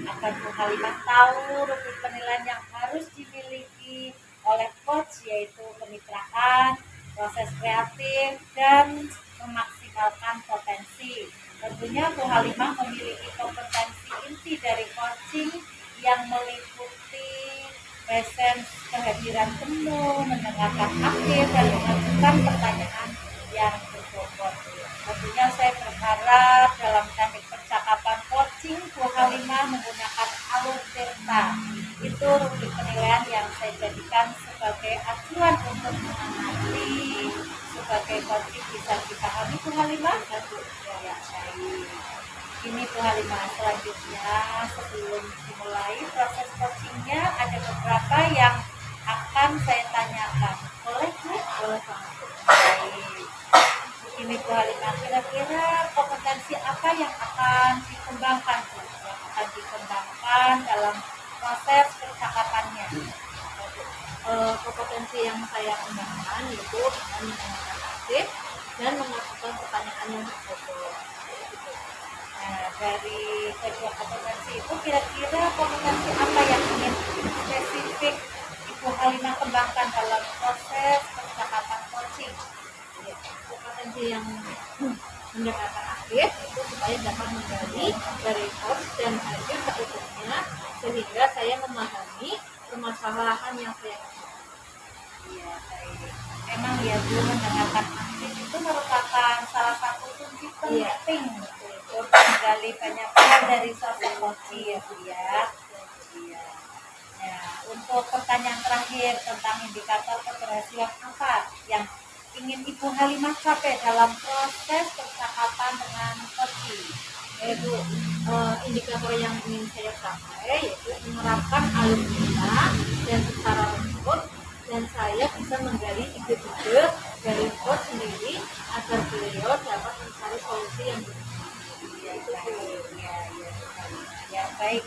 [SPEAKER 1] Agar Bu Halimah tahu rubrik penilaian yang harus dimiliki oleh coach, yaitu kemitraan, proses kreatif, dan memaksimalkan potensi. Tentunya Bu Halimah memiliki kompetensi inti dari coaching yang meliputi presence, kehadiran penuh, mendengarkan aktif, dan mengajukan pertanyaan yang berbobot. Tentunya saya berharap dalam teknik percakapan coaching Bu Halimah menggunakan alur cerita. Itu rubrik penilaian yang saya jadikan sebagai acuan untuk mengamati sebagai coaching bisa dipahami Bu Halimah. Ya, baik. Ini Bu Halimah, selanjutnya sebelum dimulai proses coachingnya ada beberapa yang akan saya tanyakan. Boleh Bu? Boleh banget. Baik. Ini Bu Halimah, kira-kira kompetensi apa yang akan dikembangkan Bu? Yang akan dikembangkan dalam proses percakapannya? kompetensi yang saya kembangkan yaitu dengan menggunakan aktif dan melakukan pertanyaan yang tertutup. Gitu.
[SPEAKER 3] Nah, dari kedua kompetensi itu kira-kira kompetensi apa yang ingin spesifik Ibu Halimah kembangkan dalam proses percakapan coaching?
[SPEAKER 1] Ya, kompetensi yang pendekatan aktif itu supaya dapat menggali dari host dan hadir seutuhnya sehingga saya memahami permasalahan yang saya hadapi.
[SPEAKER 3] Iya, baik. Emang ya Bu, mendengarkan aktif itu merupakan salah satu kunci penting untuk menggali banyak hal dari sosok coaching ya Bu ya. Iya. Nah, untuk pertanyaan terakhir tentang indikator keberhasilan apa yang ingin Ibu Halimah capai dalam proses percakapan dengan coaching?
[SPEAKER 1] Yaitu indikator yang ingin saya capai yaitu menerapkan alur cerita dan secara runtut dan saya bisa menggali ide-ide dari host sendiri agar beliau dapat mencari solusi yang benar.
[SPEAKER 3] Ya, ya, baik.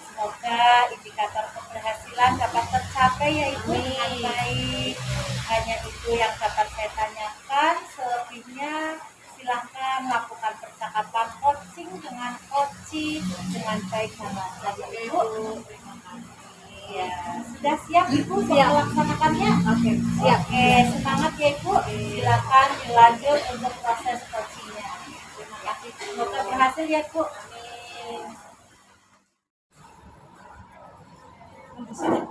[SPEAKER 3] Semoga indikator keberhasilan dapat tercapai ya Ibu dengan baik. Hanya itu yang dapat saya tanyakan. Selebihnya silahkan lakukan percakapan coaching dengan coaching dengan baik dan lancar ya Ibu. Ya, sudah siap Ibu untuk melaksanakannya?
[SPEAKER 1] Oke, siap.
[SPEAKER 3] Oke, semangat ya Ibu. Silakan dilanjut untuk proses coachingnya. Terima kasih. Semoga berhasil ya Bu. Amin.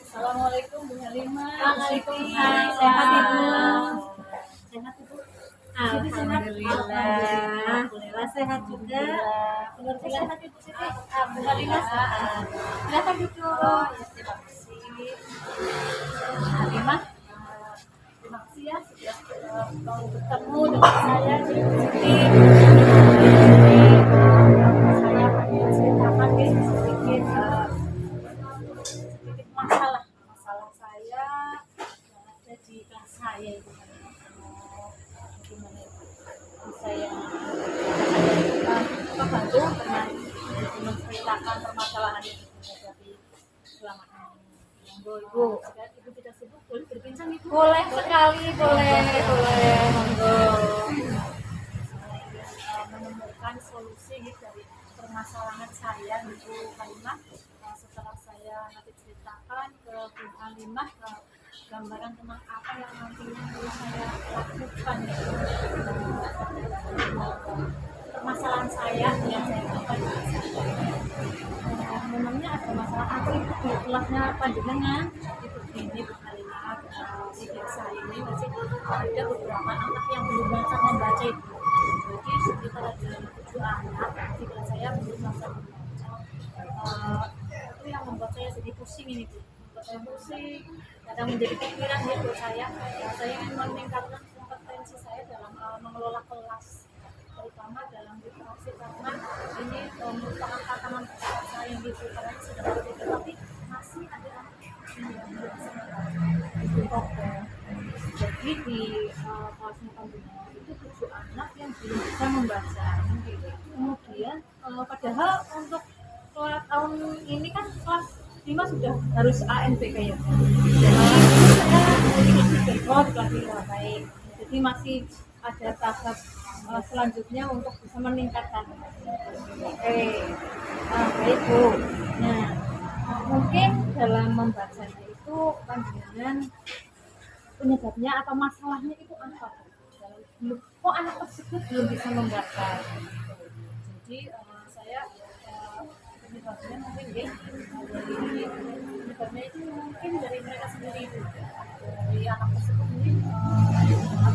[SPEAKER 1] Assalamualaikum Bu Halimah.
[SPEAKER 3] Waalaikumsalam.
[SPEAKER 1] Sehat Ibu? Sehat Ibu?
[SPEAKER 3] Alhamdulillah sehat juga.
[SPEAKER 1] Keluarga sehat Ibu Siti?
[SPEAKER 3] Alhamdulillah sehat. Silakan duduk.
[SPEAKER 1] Terima kasih. Halimah, terima kasih ya sudah mau bertemu dengan saya di sini. Saya hanya ceritakan sedikit masalah saya yang ada di kelas saya itu. Bagaimana itu? Saya bantu dengan menceritakan permasalahan yang dihadapi selama ini. Ibu, Ibu tidak sibuk, boleh berbincang Ibu?
[SPEAKER 3] Boleh sekali, boleh. Monggo.
[SPEAKER 1] Saya ingin menemukan solusi dari permasalahan saya Ibu Halimah. Setelah saya nanti ceritakan ke Bu Halimah gambaran tentang apa yang nantinya perlu saya lakukan permasalahan saya yang saya lakukan memangnya ada masalah apa itu di kelasnya panjenengan itu ini Bu Halimah di desa ini masih ada beberapa anak yang belum membaca itu jadi sekitar ada 7 anak di kelas saya belum bisa membaca itu yang membuat saya jadi pusing ini Bu, membuat saya pusing kadang menjadi pikiran ya buat saya ingin meningkatkan kompetensi saya dalam mengelola kelas terutama dalam literasi karena ini merupakan tantangan besar saya di karena sudah berbeda tapi masih ada anak yang belum bisa membaca jadi di kelasnya panjenengan itu 7 anak yang belum bisa membaca kemudian padahal untuk kelas tahun ini kan kelas 5 sudah harus ANPK ya. Jadi kelas 5 baik. Jadi masih ada tahap selanjutnya untuk bisa meningkatkan. Oke, baik Bu. Nah, mungkin dalam membacanya itu panjenengan penyebabnya atau masalahnya itu apa? Kok anak tersebut belum bisa membaca? Jadi saya penyebabnya mungkin ya penyebabnya itu mungkin dari mereka sendiri dari anak tersebut mungkin kurang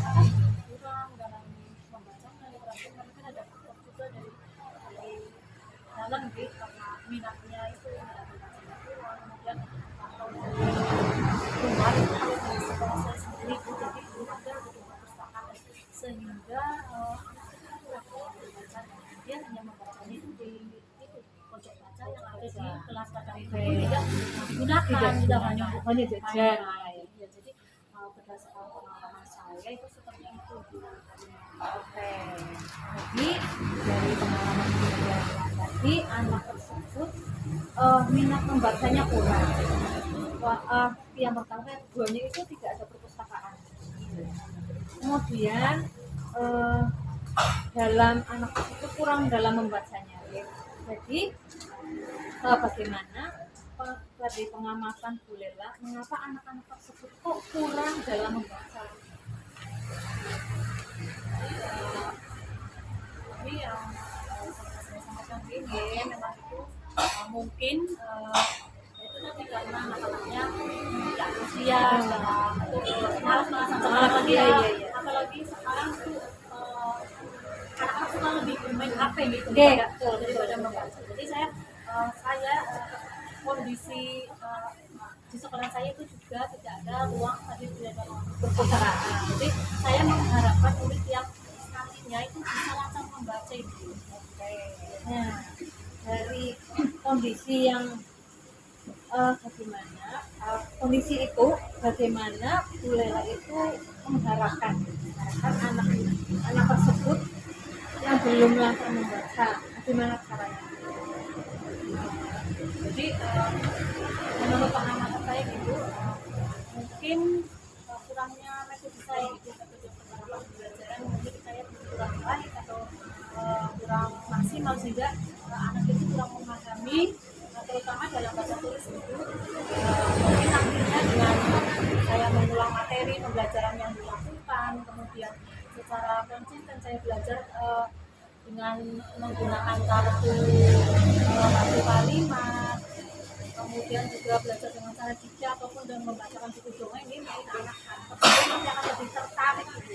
[SPEAKER 1] dalam membacanya literasi mungkin ada faktor juga dari dalam gitu karena minatnya itu kurang kemudian atau dari rumah itu harus dari sekolah saya sendiri jadi belum ada perpustakaan sehingga dia hanya membacanya itu di pojok baca yang ada di kelas kata itu tidak digunakan tidak hanya jajan ya jadi berdasarkan pengalaman saya itu seperti itu. Oke, jadi dari pengalaman saya tadi anak tersebut minat membacanya kurang. Yang pertama, keduanya itu tidak ada perpustakaan. Kemudian dalam anak itu kurang dalam membacanya. Jadi bagaimana dari pengamatan Bu Lela, mengapa anak-anak tersebut kok kurang dalam membaca? Jadi yang saya sampaikan ini memang itu mungkin itu tadi karena anak-anaknya tidak antusias atau malas apalagi sekarang tuh anak-anak suka lebih bermain HP gitu daripada membaca. Jadi saya kondisi di sekolah saya itu juga tidak ada ruang tadi tidak ada ruang perpustakaan. Jadi saya mengharapkan murid yang nantinya itu bisa langsung membaca itu. Nah, dari kondisi yang kondisi itu bagaimana Bu Lela itu mengharapkan anak tersebut yang belum langsung membaca, bagaimana caranya? Jadi menurut pengamatan saya gitu, mungkin kurangnya metode saya gitu, metode penerapan pembelajaran mungkin saya kurang baik atau kurang maksimal sehingga anak itu kurang memahami, terutama dalam bahasa tulis itu. Mungkin nantinya dengan saya mengulang materi pembelajaran yang dilakukan, kemudian secara konsisten saya belajar dengan menggunakan kartu kalimat, kemudian juga belajar dengan cara dikja ataupun dengan membacakan buku dongeng, ini mungkin anak-anak tersebut nanti akan lebih tertarik gitu,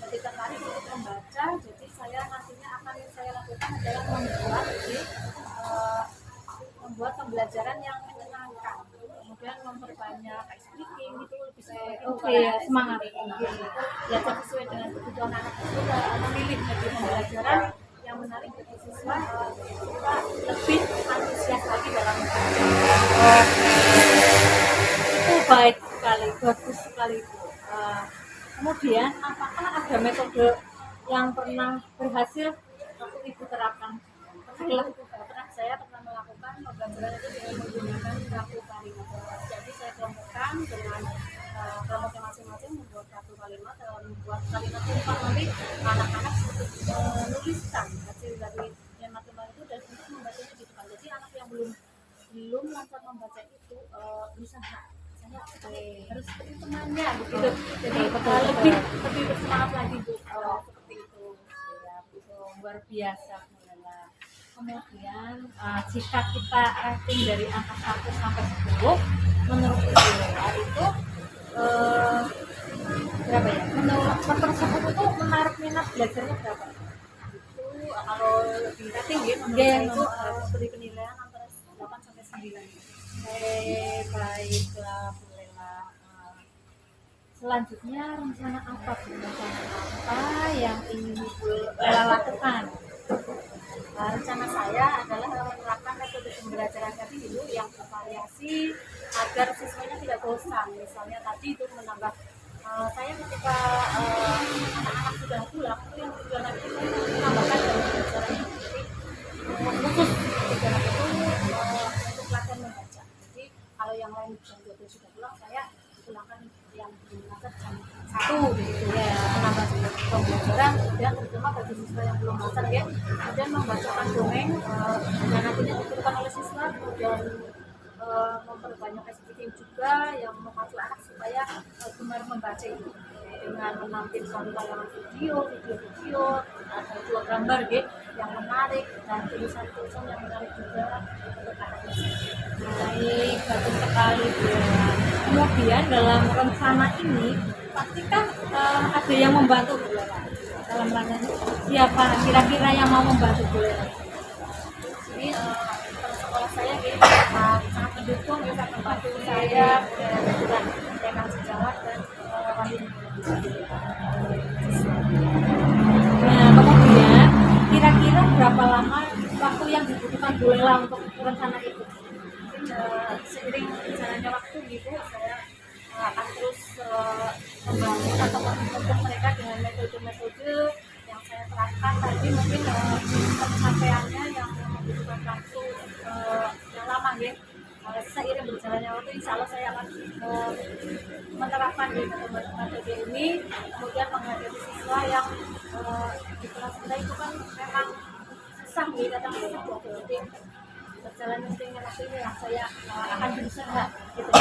[SPEAKER 1] lebih tertarik untuk membaca. Jadi saya nantinya akan saya lakukan adalah membuat pembelajaran yang menyenangkan, kemudian memperbanyak speaking gitu, lebih semangat belajar sesuai dengan kebutuhan anak tersebut, memilih metode pembelajaran yang menarik bagi siswa, lebih antusias lagi dalam membaca. Itu baik sekali, bagus sekali itu. Kemudian apakah ada metode yang pernah berhasil untuk Ibu terapkan? Saya pernah melakukan pembelajaran itu dengan menggunakan kartu kalimat. Jadi saya kelompokkan dengan kelompoknya masing-masing, membuat kartu kalimat, membuat kalimat tumpah, nanti anak-anak menuliskan hasil dari yang matematik itu dan untuk membacanya di depan. Jadi anak yang belum lancar membaca itu berusaha harus seperti temannya begitu. Jadi lebih bersemangat lagi Bu, seperti itu. Ya, itu luar biasa. Kemudian jika kita rating dari angka 1 sampai 10, menurut Ibu Lela itu berapa ya? Menurut tersebut itu menarik minat belajarnya berapa? Itu kalau di rating ya, menurut saya itu beri penilaian antara 8 sampai 9. Baiklah Bu Lela. Selanjutnya rencana apa yang ingin Ibu Lela lakukan? Rencana saya adalah menerapkan metode pembelajaran tadi dulu yang bervariasi agar siswanya tidak bosan. Misalnya tadi itu menambah saya ketika anak-anak sudah pulang itu yang tujuan itu menambahkan dalam pembelajaran seperti khusus tujuan itu untuk pelajaran membaca. Jadi kalau yang lain jam 12 sudah pulang, saya pulangkan yang belajar jam 1 gitu ya, menambah pembelajaran. Kemudian terutama bagi siswa yang belum belajar ya, kemudian membacakan dongeng yang nantinya dituliskan oleh siswa, kemudian memperbanyak speaking juga yang memacu anak supaya gemar membaca itu dengan menampilkan tayangan video atau juga gambar gitu yang menarik dan tulisan-tulisan yang menarik juga untuk anak tersebut. Baik, bagus sekali Bu. Kemudian dalam rencana ini pastikan ada yang membantu Bu dalam rencana. Siapa kira-kira yang mau membantu Bu? Jadi sekolah saya sangat mendukung, bisa membantu saya dengan dengan sejawat dan wali. Nah, kemudian kira-kira berapa lama waktu yang dibutuhkan Bu Lela untuk rencana itu? Seiring jalannya waktu gitu, saya akan terus membangun atau membentuk mereka dengan metode-metode yang saya terapkan tadi. Mungkin pencapaiannya yang membutuhkan waktu yang lama ya. Seiring berjalannya waktu, insya Allah saya akan menerapkan di metode ini, kemudian menghadapi siswa yang di kelas kita itu kan memang susah nih, kadang susah. Jadi berjalannya dengan waktu ini lah saya akan berusaha gitu.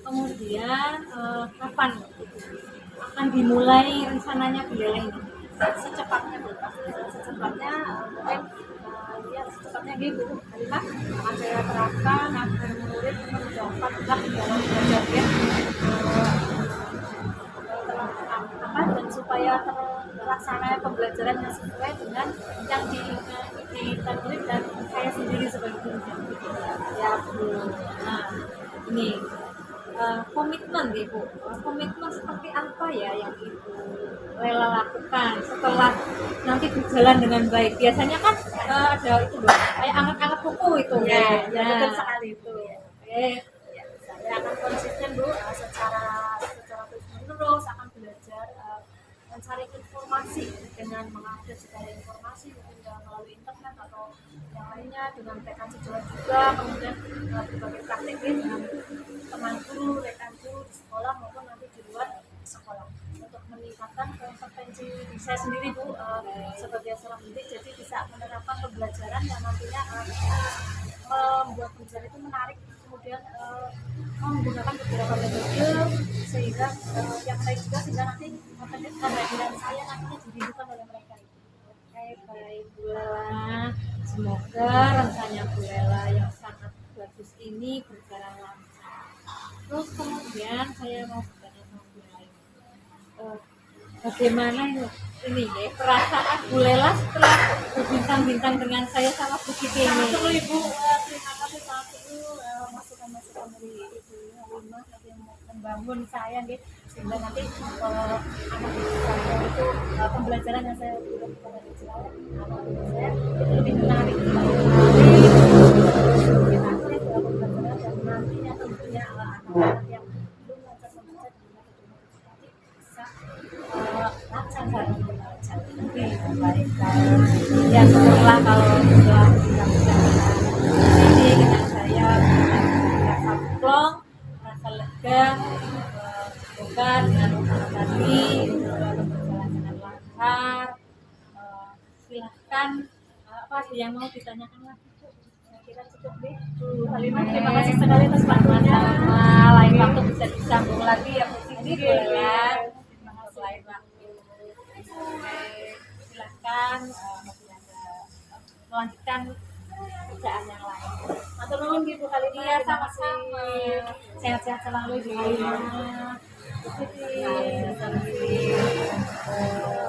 [SPEAKER 1] Kemudian kapan akan dimulai rencananya bela ini? Secepatnya Bu, secepatnya mungkin ya secepatnya gitu Halimah akan saya terapkan agar murid mendapat dalam belajar ya dan supaya terlaksana pembelajaran yang sesuai dengan yang diinginkan murid dan saya sendiri sebagai guru ya Bu. Nah ini komitmen ya Bu, komitmen seperti apa ya yang Ibu rela lakukan setelah nanti berjalan dengan baik? Biasanya kan ada itu loh, kayak angkat-angkat kuku itu
[SPEAKER 3] Ya,
[SPEAKER 1] ya,
[SPEAKER 3] betul sekali itu.
[SPEAKER 1] Oke, saya akan konsisten Bu, secara terus menerus akan belajar mencari informasi dengan mengupdate segala informasi mungkin melalui internet atau yang lainnya, dengan rekan sejawat juga, kemudian berbagai praktik dengan teman guru, rekan guru di sekolah maupun nanti di luar sekolah untuk meningkatkan kompetensi saya sendiri Bu sebagai seorang pendidik, jadi bisa menerapkan pembelajaran yang nantinya membuat belajar itu menarik, kemudian menggunakan beberapa metode sehingga yang saya juga sehingga nanti kehadiran saya nantinya dirindukan oleh mereka. Oke, baik Bu Lela, semoga rasanya Bu Lela yang sangat bagus ini berjalan lancar. Terus kemudian saya mau bertanya sama Bu Lela, bagaimana ini ya perasaan Bu Lela setelah berbincang-bincang dengan saya sama Bu Kiki ini?
[SPEAKER 3] Sangat seru Ibu, terima kasih sangat seru masukan-masukan dari Ibu Halimah yang membangun saya nih, sehingga nanti anak saya itu pembelajaran yang saya berikan kepada saya itu lebih menarik, pembelajaran dan nantinya tentunya anak-anak yang belum lancar membaca bisa lancar dalam membaca. Baik, ya setelah kalau sudah ini dengan saya merasa plong, merasa lega, semoga dengan usaha tadi berjalan dengan lancar. Silahkan apa sih yang mau ditanyakan lagi? Saya kira cukup deh Bu Halimah, terima kasih sekali atas bantuannya.
[SPEAKER 1] Lain waktu bisa disambung lagi ya Bu Kiki, boleh
[SPEAKER 3] Terima kasih.
[SPEAKER 1] lain waktu. Silahkan melanjutkan kerjaan yang lain.
[SPEAKER 3] Matur nuwun Ibu Halimah.
[SPEAKER 1] Iya,
[SPEAKER 3] Terima
[SPEAKER 1] sama-sama.
[SPEAKER 3] kasih.
[SPEAKER 1] Sehat-sehat selalu Ibu Halimah.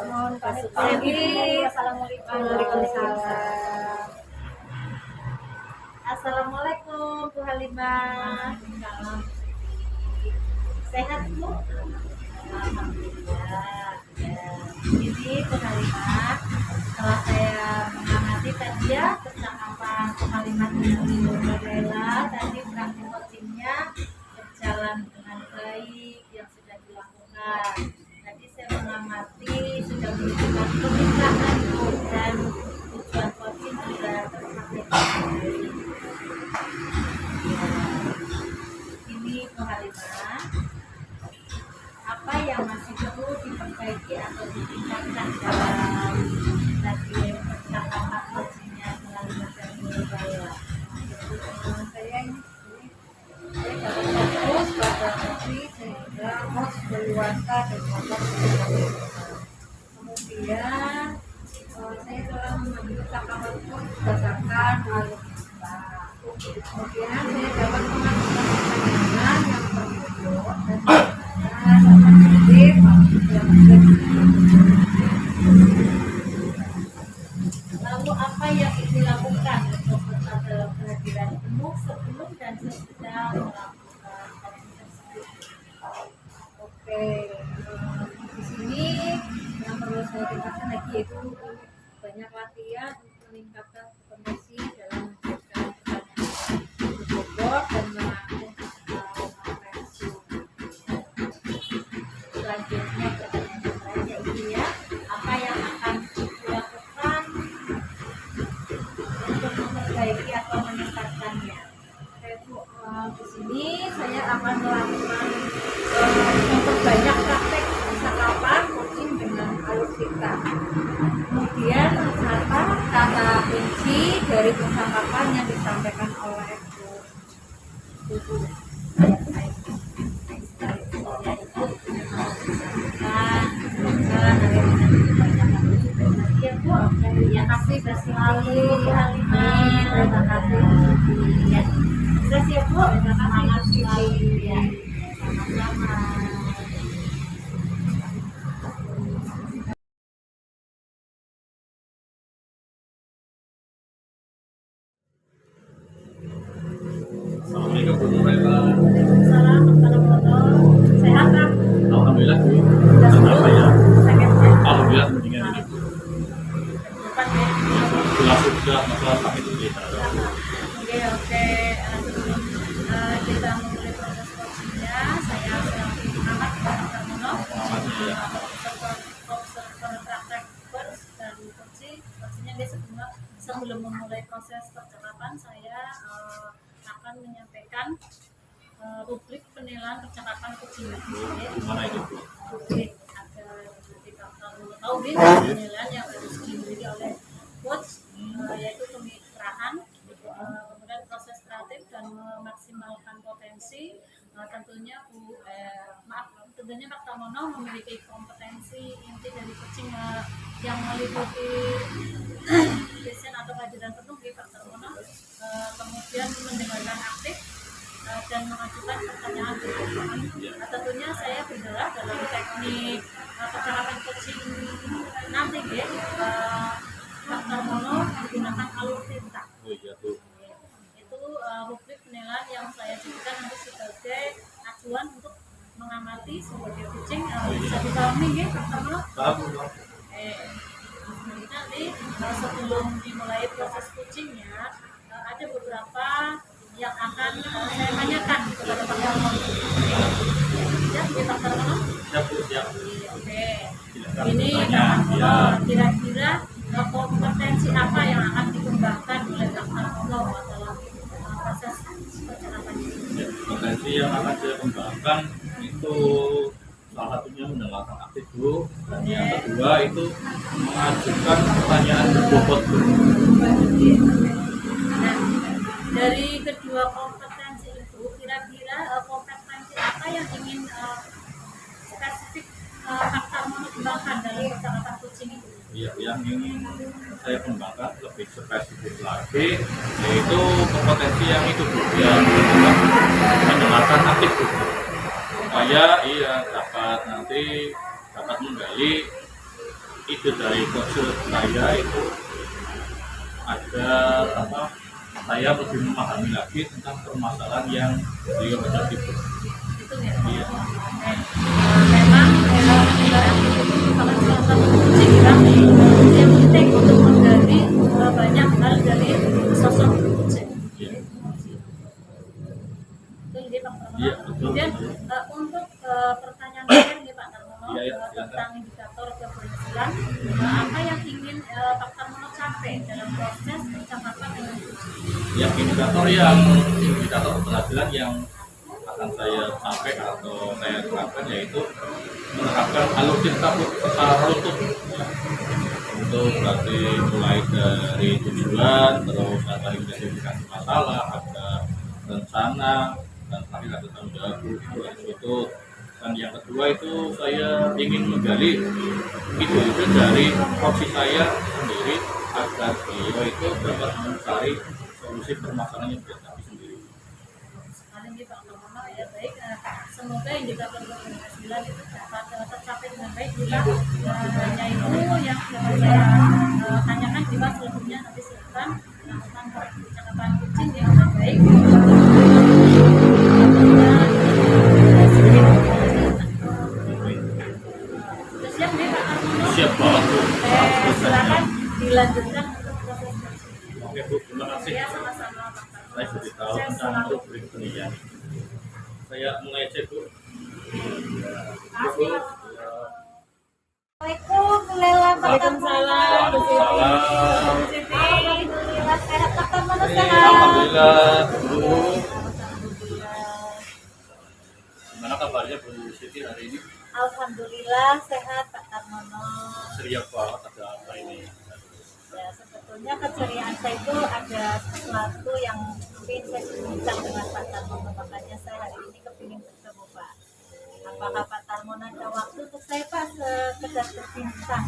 [SPEAKER 3] Mohon pamit
[SPEAKER 1] Lagi.
[SPEAKER 3] Assalamualaikum.
[SPEAKER 1] Waalaikumsalam. Assalamualaikum Bu Halimah. Sehat Bu? Alhamdulillah. Ya. Jadi Bu Halimah, setelah saya mengamati tadi ya percakapan Bu Halimah dengan Bu Lela, tadi praktik coachingnya berjalan dengan baik yang sudah dilakukan. Tadi saya mengamati sudah menunjukkan kemitraan dan tujuan coaching juga tercapai dengan baik. Ini Bu Halimah, apa yang masih perlu diperbaiki atau ditingkatkan dalam tadi percakapan coachingnya melalui metode saya? Saya ini saya dapat fokus pada topik sehingga host berluasa dan motor kemudian saya telah mengambil percakapan coach berdasarkan alutsista. Kemudian saya dapat mengajukan pertanyaan yang tertutup dan yang lalu apa yang dilakukan untuk tetap dalam kehadiran penuh sebelum dan sesudah melakukan coaching tersebut? Oke, di sini yang perlu saya tingkatkan lagi yaitu banyak latihan untuk meningkatkan kompetensi dalam menjawab pertanyaan berbobot dan merangkum komprehensi. Selanjutnya pertanyaan yang lain yaitu ya memperbaiki atau meningkatkannya.
[SPEAKER 3] Di sini saya akan melakukan memperbanyak praktek percakapan coaching dengan alutsista. Kemudian apa kata kunci dari percakapan yang disampaikan oleh Bu Guru.
[SPEAKER 1] Terima kasih sekali Halimah. Terima kasih. Ya. Sudah siap Bu? Semangat sekali ya. Sama-sama.
[SPEAKER 2] Assalamualaikum warahmatullahi wabarakatuh.
[SPEAKER 1] Waalaikumsalam warahmatullahi wabarakatuh. Sehat Kang?
[SPEAKER 2] Alhamdulillah Bu.
[SPEAKER 1] Sudah
[SPEAKER 2] Kenapa
[SPEAKER 1] sembuh?
[SPEAKER 2] ya?
[SPEAKER 1] Sakitnya?
[SPEAKER 2] Alhamdulillah mendingan ini Bu.
[SPEAKER 1] Bukan ya?
[SPEAKER 2] Alhamdulillah sudah masalah sakit itu kita.
[SPEAKER 1] Oke, sebelum kita memulai proses coachingnya, saya amat Dr. Mono, observer praktek coach dan coachingnya dia sebelum memulai proses percakapan saya akan menyampaikan rubrik penilaian percakapan coaching.
[SPEAKER 2] Gimana itu Bu?
[SPEAKER 1] Rubrik agar kita tahu penilaian yang harus dimiliki oleh coach, yaitu kemitraan, kemudian proses kreatif dan memaksimalkan potensi. Tentunya tentunya Pak Tarmono memiliki kompetensi inti dari coaching yang meliputi vision atau kehadiran penuh di Pak Tarmono, kemudian mendengarkan aktif dan mengajukan pertanyaan. Tentunya saya bergerak dalam teknik percakapan coaching nanti ya. Pak Tarmono menggunakan alur tinta.
[SPEAKER 2] Oh iya Bu.
[SPEAKER 1] Itu rubrik penilaian yang saya jadikan nanti sebagai acuan untuk mengamati sebagai coaching bisa dipahami ya Pak Tarmono.
[SPEAKER 2] Paham Bu.
[SPEAKER 1] Nanti sebelum dimulai proses coachingnya ada beberapa yang akan saya tanyakan kepada Pak Tarmono. Ya, Pak Tarmono.
[SPEAKER 2] Siap Bu, siap.
[SPEAKER 1] Oke.
[SPEAKER 2] Silakan
[SPEAKER 1] Ini
[SPEAKER 2] bertanya.
[SPEAKER 1] Pak Tarmono
[SPEAKER 2] Ya.
[SPEAKER 1] kira-kira kompetensi apa yang akan dikembangkan oleh Pak Tarmono dalam proses percakapan ini?
[SPEAKER 2] Ya, potensi yang akan saya kembangkan itu salah satunya mendengarkan aktif Bu, dan yang kedua itu mengajukan pertanyaan berbobot Bu.
[SPEAKER 1] Nah, dari kedua kompetensi itu kira-kira kompetensi apa yang ingin spesifik Pak Tarmono kembangkan dalam percakapan coaching itu?
[SPEAKER 2] Ya, yang ingin saya kembangkan lebih spesifik lagi yaitu kompetensi yang itu Bu, yang mendengarkan aktif Bu, supaya dapat menggali ide dari coach saya itu agar saya lebih memahami lagi tentang permasalahan yang beliau hadapi Bu.
[SPEAKER 1] Itu ya.
[SPEAKER 2] Iya.
[SPEAKER 1] Memang aktif itu merupakan salah satu kunci yang penting untuk menggali banyak hal dari sosok coaching.
[SPEAKER 2] Iya.
[SPEAKER 1] Itu dia Pak Tarmono.
[SPEAKER 2] Iya, betul.
[SPEAKER 1] Kemudian untuk pertanyaan terakhir nih Pak Tarmono
[SPEAKER 2] Iya, iya, silakan.
[SPEAKER 1] tentang indikator keberhasilan, apa yang ingin Pak Tarmono capai dalam proses percakapan dengan coaching?
[SPEAKER 2] Ya, indikator keberhasilan yang akan saya sampai atau saya terapkan yaitu menerapkan alur tinta Bu secara runtut ya. Itu berarti mulai dari tujuan, terus ada identifikasi masalah, ada rencana, dan terakhir ada tanggung jawab Bu. Itu harus runtut. Dan yang kedua itu saya ingin menggali ide-ide dari porsi saya sendiri agar beliau itu dapat mencari solusi permasalahan yang dihadapi sendiri.
[SPEAKER 1] Sekali nih Pak Tarmono ya baik. Semoga indikator keberhasilan itu dapat tercapai dengan baik. Jika hanya itu yang dapat saya tanyakan, jika selebihnya nanti silakan lakukan percakapan coaching yang baik. Siap nih Pak Tarmono.
[SPEAKER 2] Siap banget Bu.
[SPEAKER 1] Silakan dilanjutkan untuk proses coaching.
[SPEAKER 2] Oke Bu, terima kasih.
[SPEAKER 1] Ya sama-sama Pak Tarmono.
[SPEAKER 2] Saya sudah tahu
[SPEAKER 1] Sukses
[SPEAKER 2] tentang
[SPEAKER 1] selalu.
[SPEAKER 2] rubrik penilaian. Saya mulai cek Bu.
[SPEAKER 3] Assalamualaikum, Lela Pak
[SPEAKER 1] Waalaikumsalam.
[SPEAKER 3] Tarmono.
[SPEAKER 2] Waalaikumsalam.
[SPEAKER 1] Bu Siti. Pak, sehat Pak Tarmono,
[SPEAKER 2] Oke,
[SPEAKER 1] sehat.
[SPEAKER 2] alhamdulillah Bu.
[SPEAKER 1] Alhamdulillah.
[SPEAKER 2] Gimana kabarnya Bu Siti hari ini?
[SPEAKER 1] Alhamdulillah sehat Pak Tarmono.
[SPEAKER 2] Ceria banget, ada apa ini?
[SPEAKER 1] Ya, sebetulnya keceriaan saya itu ada sesuatu yang ingin saya bincang dengan Pak Tarmono, makanya saya hari ini kepingin bertemu Pak. Apakah Pak Tarmono ada waktu untuk saya Pak sekedar berbincang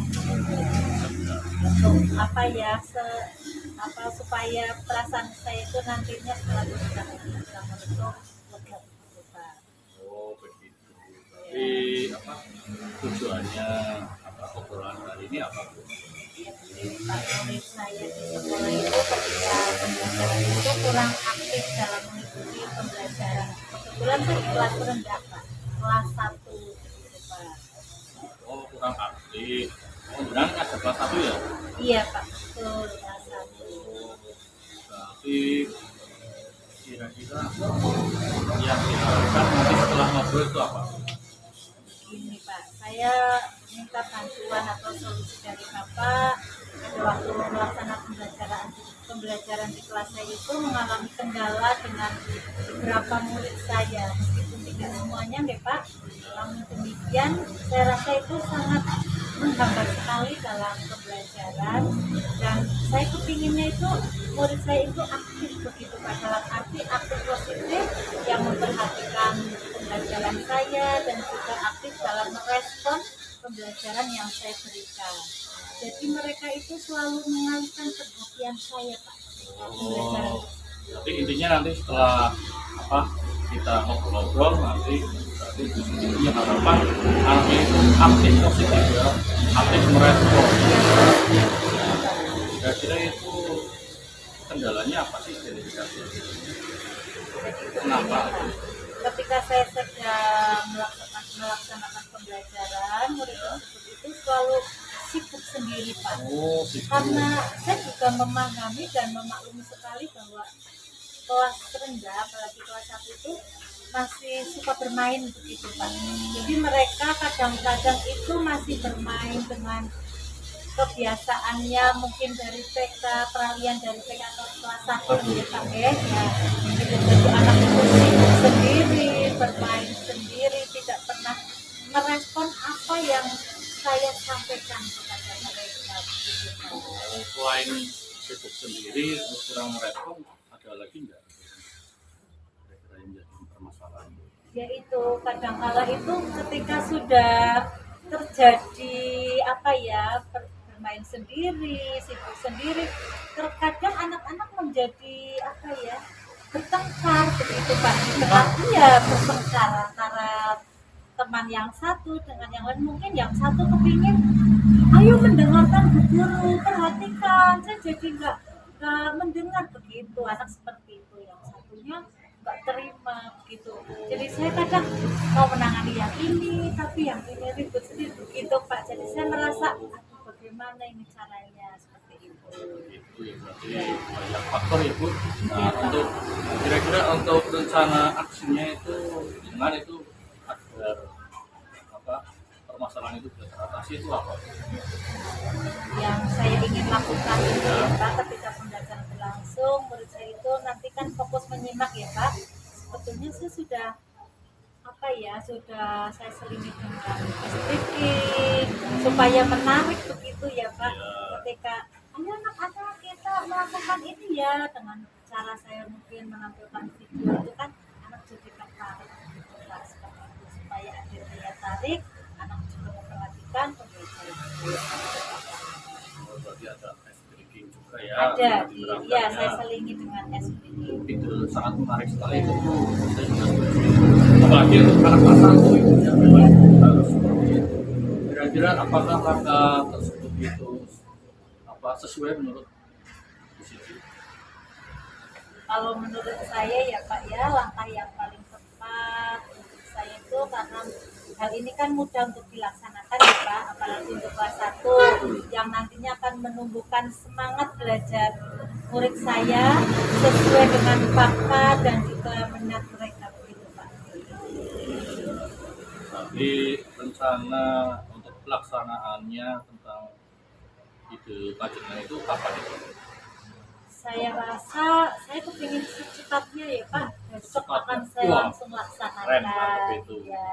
[SPEAKER 1] untuk apa ya, supaya perasaan saya itu nantinya setelah berbincang dengan Pak Tarmono itu lega gitu Pak.
[SPEAKER 2] Oh begitu. Tapi apa tujuannya apa obrolan hari ini apa Bu?
[SPEAKER 1] Ya, Pak, murid saya di sekolah itu ketika pembelajaran itu kurang aktif dalam mengikuti pembelajaran. Kebetulan saya di kelas rendah Pak, kelas 1 gitu Pak.
[SPEAKER 2] Oh kurang aktif. Oh benar ada kelas 1 ya?
[SPEAKER 1] Iya Pak, betul kelas 1.
[SPEAKER 2] Oh berarti kira-kira yang kita harapkan nanti setelah ngobrol itu apa?
[SPEAKER 1] Gini Pak, saya minta bantuan atau solusi dari Bapak. Ada waktu melaksanakan pembelajaran di kelas saya itu mengalami kendala dengan beberapa murid saya, meskipun tidak semuanya deh Pak. Namun demikian saya rasa itu sangat menghambat sekali dalam pembelajaran, dan saya kepinginnya itu murid saya itu aktif begitu Pak, dalam arti aktif positif yang memperhatikan pembelajaran saya dan juga aktif dalam merespon pembelajaran yang saya berikan. Jadi mereka itu selalu mengalihkan perhatian saya Pak ketika pembelajaran.
[SPEAKER 2] Jadi intinya nanti setelah apa kita ngobrol-ngobrol nanti berarti di sini punya harapan anaknya itu aktif positif ya, aktif merespon. Kira-kira itu kendalanya apa sih dari dikasih? Kenapa?
[SPEAKER 1] Ketika saya sedang melaksanakan pembelajaran, murid tersebut itu selalu sibuk sendiri Pak.
[SPEAKER 2] Oh, gitu.
[SPEAKER 1] Karena saya juga memahami dan memaklumi sekali bahwa kelas rendah, apalagi kelas 1 itu masih suka bermain begitu Pak. Jadi mereka kadang-kadang itu masih bermain dengan kebiasaannya mungkin dari TK, peralihan dari TK ke kelas 1 ya Pak ya. Jadi anak itu sibuk sendiri, bermain sendiri, tidak pernah merespon apa yang saya sampaikan kepada mereka begitu Pak.
[SPEAKER 2] Selain sibuk sendiri terus kurang merespon, ada lagi nggak kira-kira yang jadi permasalahan?
[SPEAKER 1] Yaitu kadangkala itu ketika sudah terjadi apa ya, bermain sendiri, sibuk sendiri, terkadang anak-anak menjadi apa ya, bertengkar begitu Pak. Iya, bertengkar antara teman yang satu dengan yang lain. Mungkin yang satu kepingin ayo mendengarkan Bu Guru, perhatikan, saya jadi nggak mendengar begitu, anak seperti itu. Yang satunya nggak terima begitu. Jadi saya kadang mau menangani yang ini, tapi yang ini ribut sendiri begitu Pak. Jadi saya merasa, aduh bagaimana ini caranya seperti itu.
[SPEAKER 2] Itu ya berarti banyak faktor ya Bu. Nah untuk kira-kira untuk rencana aksinya itu gimana itu agar apa permasalahan itu bisa teratasi itu apa?
[SPEAKER 1] Yang saya ingin lakukan itu ya Pak, ketika pembelajaran berlangsung, murid saya itu nanti kan fokus menyimak ya Pak. Sebetulnya saya sudah apa ya, sudah saya selingi dengan speaking supaya menarik begitu ya Pak. Ketika ayo anak-anak kita melakukan ini ya, dengan cara saya mungkin menampilkan video itu kan anak jadi tertarik gitu Pak, seperti itu, supaya ada daya tarik, anak juga memperhatikan pembelajaran itu.
[SPEAKER 2] Berarti ada ice breaking juga ya?
[SPEAKER 1] Ada
[SPEAKER 2] diterapkan
[SPEAKER 1] ya,
[SPEAKER 2] ya.
[SPEAKER 1] saya selingi dengan speaking.
[SPEAKER 2] Itu sangat menarik sekali itu Bu. Saya juga setuju. Apalagi untuk anak kelas 1 itu ya memang harus seperti itu. Kira-kira apakah langkah tersebut itu apa sesuai menurut Bu Siti?
[SPEAKER 1] Kalau menurut saya ya Pak ya, langkah yang paling tepat untuk saya itu, karena hal ini kan mudah untuk dilaksanakan ya Pak, apalagi untuk kelas 1 yang nantinya akan menumbuhkan semangat belajar murid saya sesuai dengan bakat dan juga minat mereka begitu Pak.
[SPEAKER 2] Tapi rencana untuk pelaksanaannya tentang ide kajian itu kapan itu?
[SPEAKER 1] saya rasa saya kepingin secepatnya ya Pak, besok akan saya
[SPEAKER 2] Wah,
[SPEAKER 1] langsung laksanakan.
[SPEAKER 2] keren banget itu.
[SPEAKER 1] Ya.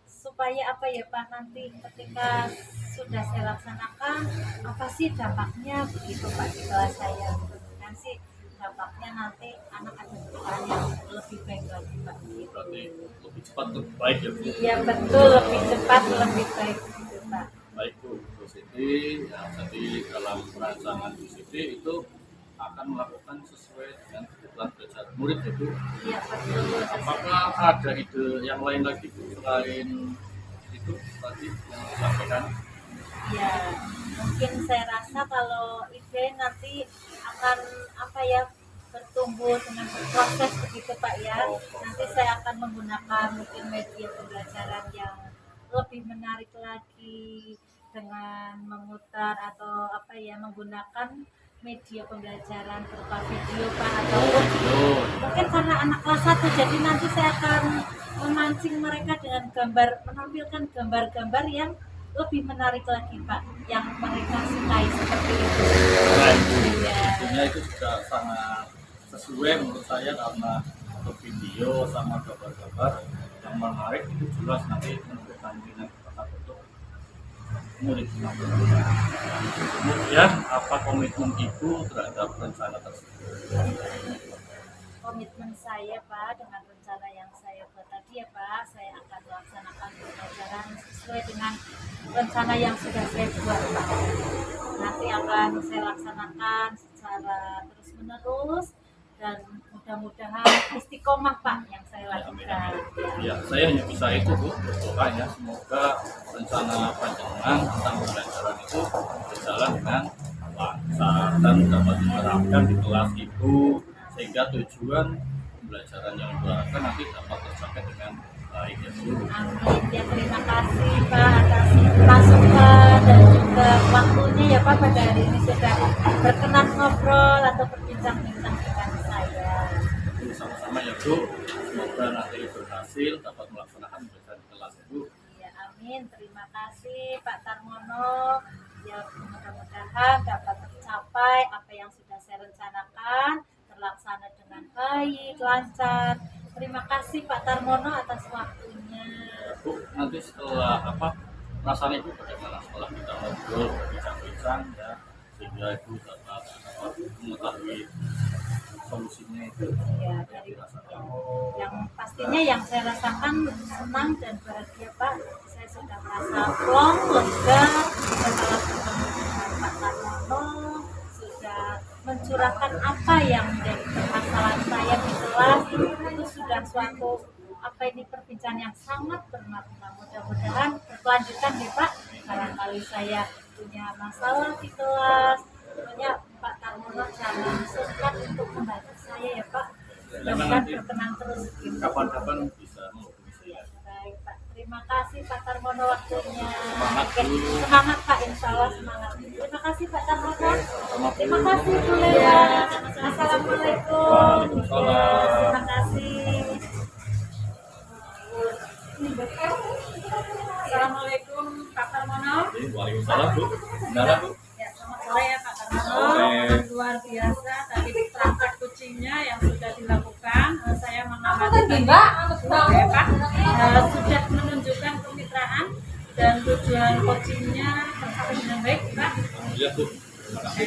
[SPEAKER 1] Supaya apa ya Pak, nanti ketika sudah saya laksanakan apa sih dampaknya begitu Pak di kelas saya, kan sih dampaknya nanti anak ada depan yang lebih baik lagi Pak.
[SPEAKER 2] Berarti lebih cepat lebih baik ya Bu.
[SPEAKER 1] Iya betul, lebih cepat lebih baik gitu Pak.
[SPEAKER 2] Baik Bu Siti, ya, jadi dalam perancangan Bu Siti itu akan melakukan sesuai dengan kebutuhan belajar murid ya Bu.
[SPEAKER 1] Iya betul.
[SPEAKER 2] Apakah ada ide yang lain lagi Bu selain itu tadi yang disampaikan?
[SPEAKER 1] Ya, mungkin saya rasa kalau ide nanti akan apa ya, bertumbuh dengan berproses begitu Pak ya. Nanti saya akan menggunakan mungkin media pembelajaran yang lebih menarik lagi dengan memutar atau apa ya, menggunakan media pembelajaran berupa video Pak, ataupun mungkin karena anak kelas 1 jadi nanti saya akan memancing mereka dengan menampilkan gambar-gambar yang lebih menarik lagi Pak, yang mereka sukai seperti itu.
[SPEAKER 2] Baik Bu,
[SPEAKER 1] Ya.
[SPEAKER 2] tentunya itu sudah sangat sesuai menurut saya karena untuk video sama gambar-gambar yang menarik itu jelas nanti menunjukkan minat bakat untuk murid. Kemudian apa komitmen Ibu terhadap rencana tersebut?
[SPEAKER 1] Komitmen saya Pak dengan rencana yang saya buat tadi ya Pak, saya akan melaksanakan pembelajaran sesuai dengan rencana yang sudah saya buat Pak. Nanti akan saya laksanakan secara terus menerus dan mudah-mudahan istiqomah Pak yang saya lakukan.
[SPEAKER 2] Ya, saya hanya bisa itu Bu, berdoa ya semoga rencana panjenengan tentang pembelajaran itu berjalan dengan lancar dan dapat diterapkan di kelas Ibu sehingga tujuan pembelajaran yang diharapkan nanti dapat tercapai dengan baik ya Bu.
[SPEAKER 1] Amin. Ya terima kasih Pak atas masukan dan juga waktunya ya Pak pada hari ini sudah berkenan ngobrol atau berbincang-bincang dengan saya.
[SPEAKER 2] Sama-sama ya Bu, semoga nanti berhasil dapat melaksanakan pembelajaran di kelas Bu.
[SPEAKER 1] Ya amin. Terima kasih Pak Tarmono. Ya mudah-mudahan dapat tercapai apa yang sudah saya rencanakan, terlaksana dengan baik, lancar. Terima kasih Pak Tarmono atas waktunya.
[SPEAKER 2] Bu, nanti setelah perasaan Ibu bagaimana setelah kita ngobrol, bincang-bincang ya, sehingga Ibu dapat mengetahui solusinya itu
[SPEAKER 1] Ya, dari yang pastinya yang saya rasakan senang dan bahagia Pak. Saya sudah merasa plong, lega setelah bertemu dengan Pak Tarmono, sudah mencurahkan apa yang menjadi permasalahan saya di kelas. Itu sudah suatu perbincangan yang sangat bermakna. Mudah-mudahan berkelanjutan ya Pak. Barangkali saya punya masalah di kelas, pokoknya Pak Tarmono jangan sungkan untuk membantu saya ya Pak. Mudah-mudahan berkenan terus gitu.
[SPEAKER 2] kapan-kapan bisa menghubungi saya.
[SPEAKER 1] Baik Pak, terima kasih Pak Tarmono waktunya.
[SPEAKER 2] Semangat,
[SPEAKER 1] Oke,
[SPEAKER 2] Bu.
[SPEAKER 1] semangat Pak, insya Allah semangat. Terima kasih Pak Tarmono.
[SPEAKER 2] Sama-sama, Bu.
[SPEAKER 1] Terima kasih Bu Lea. Assalamualaikum.
[SPEAKER 2] Waalaikumsalam.
[SPEAKER 1] Terima kasih. Assalamualaikum Pak Tarmono.
[SPEAKER 2] Waalaikumsalam Bu. Benar Bu.
[SPEAKER 1] Ya, selamat sore ya Pak Tarmono.
[SPEAKER 2] Sore.
[SPEAKER 1] Luar biasa tadi transak kucingnya yang sudah dilakukan. Saya mengamati tadi ya Pak, sudah menunjukkan kemitraan dan tujuan coachingnya tercapai dengan baik Pak.
[SPEAKER 2] Alhamdulillah Bu. Terima kasih.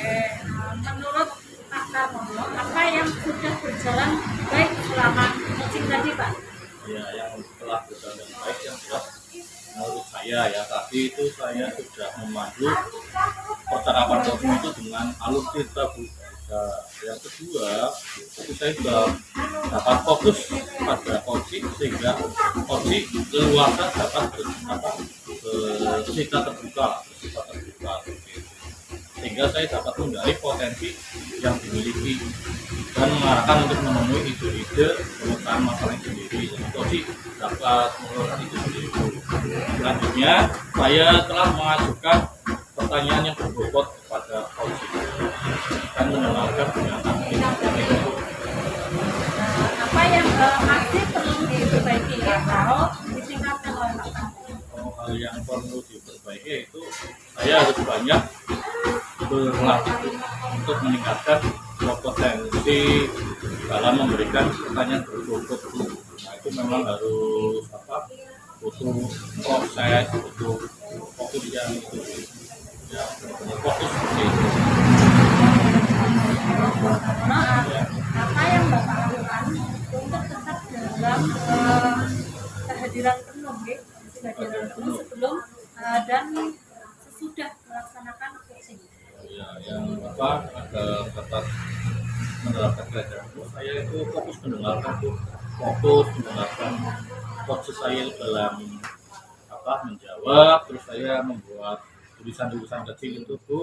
[SPEAKER 1] Menurut Pak Tarmono, apa yang sudah berjalan baik selama coaching tadi Pak?
[SPEAKER 2] Ya, yang telah berjalan dengan baik yang jelas menurut saya ya, tadi itu saya sudah memandu percakapan coaching itu dengan alur cerita Bu. Nah, yang kedua itu saya sudah dapat fokus pada coaching sehingga coaching leluasa dapat bersifat terbuka seperti itu. Sehingga saya dapat menggali potensi yang dimiliki dan mengarahkan untuk menemui ide-ide pemecahan masalah sendiri. Jadi dapat mengeluarkan ide sendiri. Selanjutnya saya telah mengajukan pertanyaan yang berbobot kepada coaching dan mendengarkan pernyataan itu.
[SPEAKER 1] Apa yang masih perlu diperbaiki atau ditingkatkan oleh Pak Tarmono?
[SPEAKER 2] Hal yang perlu diperbaiki itu saya harus banyak berlatih untuk meningkatkan kompetensi kunci dalam memberikan pertanyaan berikut. Nah itu memang harus butuh proses, butuh fokus yang fokus seperti itu.
[SPEAKER 1] Maaf, apa yang Bapak lakukan untuk tetap dalam kehadiran penuh, kehadiran penuh sebelum dan sesudah melaksanakan coaching.
[SPEAKER 2] Ya, yang ada tetap menerapkan kehadiran penuh, saya itu fokus mendengarkan coach saya dalam menjawab, terus saya membuat tulisan-tulisan kecil itu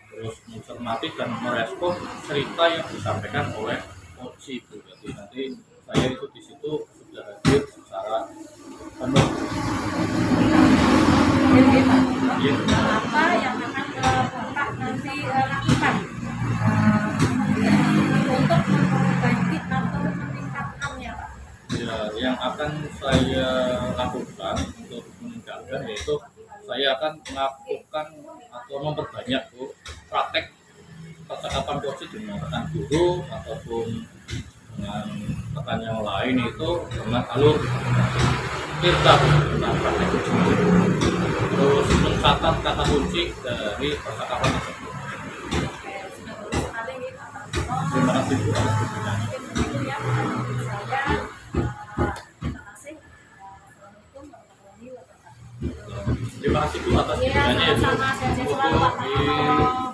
[SPEAKER 2] terus mencermati dan merespon cerita yang disampaikan oleh coach itu. Jadi nanti saya itu di situ sudah hadir secara penuh.
[SPEAKER 1] Jadi Pak,
[SPEAKER 2] Ya,
[SPEAKER 1] apa yang akan Bapak nanti lakukan untuk memperbaiki atau meningkatkannya, Pak?
[SPEAKER 2] ya, yang akan saya lakukan untuk meningkatkan yaitu saya akan melakukan atau memperbanyak praktek percakapan coaching dengan rekan guru ataupun dengan rekan yang lain itu dengan alur kita tentang praktek coaching. Terus mencatat kata kunci dari percakapan tersebut.
[SPEAKER 1] Sudah bagus sekali nih Pak Pramono.
[SPEAKER 2] Terima kasih Bu atas
[SPEAKER 1] Mungkin
[SPEAKER 2] pertanyaannya.
[SPEAKER 1] begitu ya saya. Terima kasih. Assalamualaikum warahmatullahi wabarakatuh.
[SPEAKER 2] Terima kasih Bu atas
[SPEAKER 1] Iya,
[SPEAKER 2] pertanyaannya ya Bu.
[SPEAKER 1] sama-sama. Sehat-sehat selalu Pak Pramono.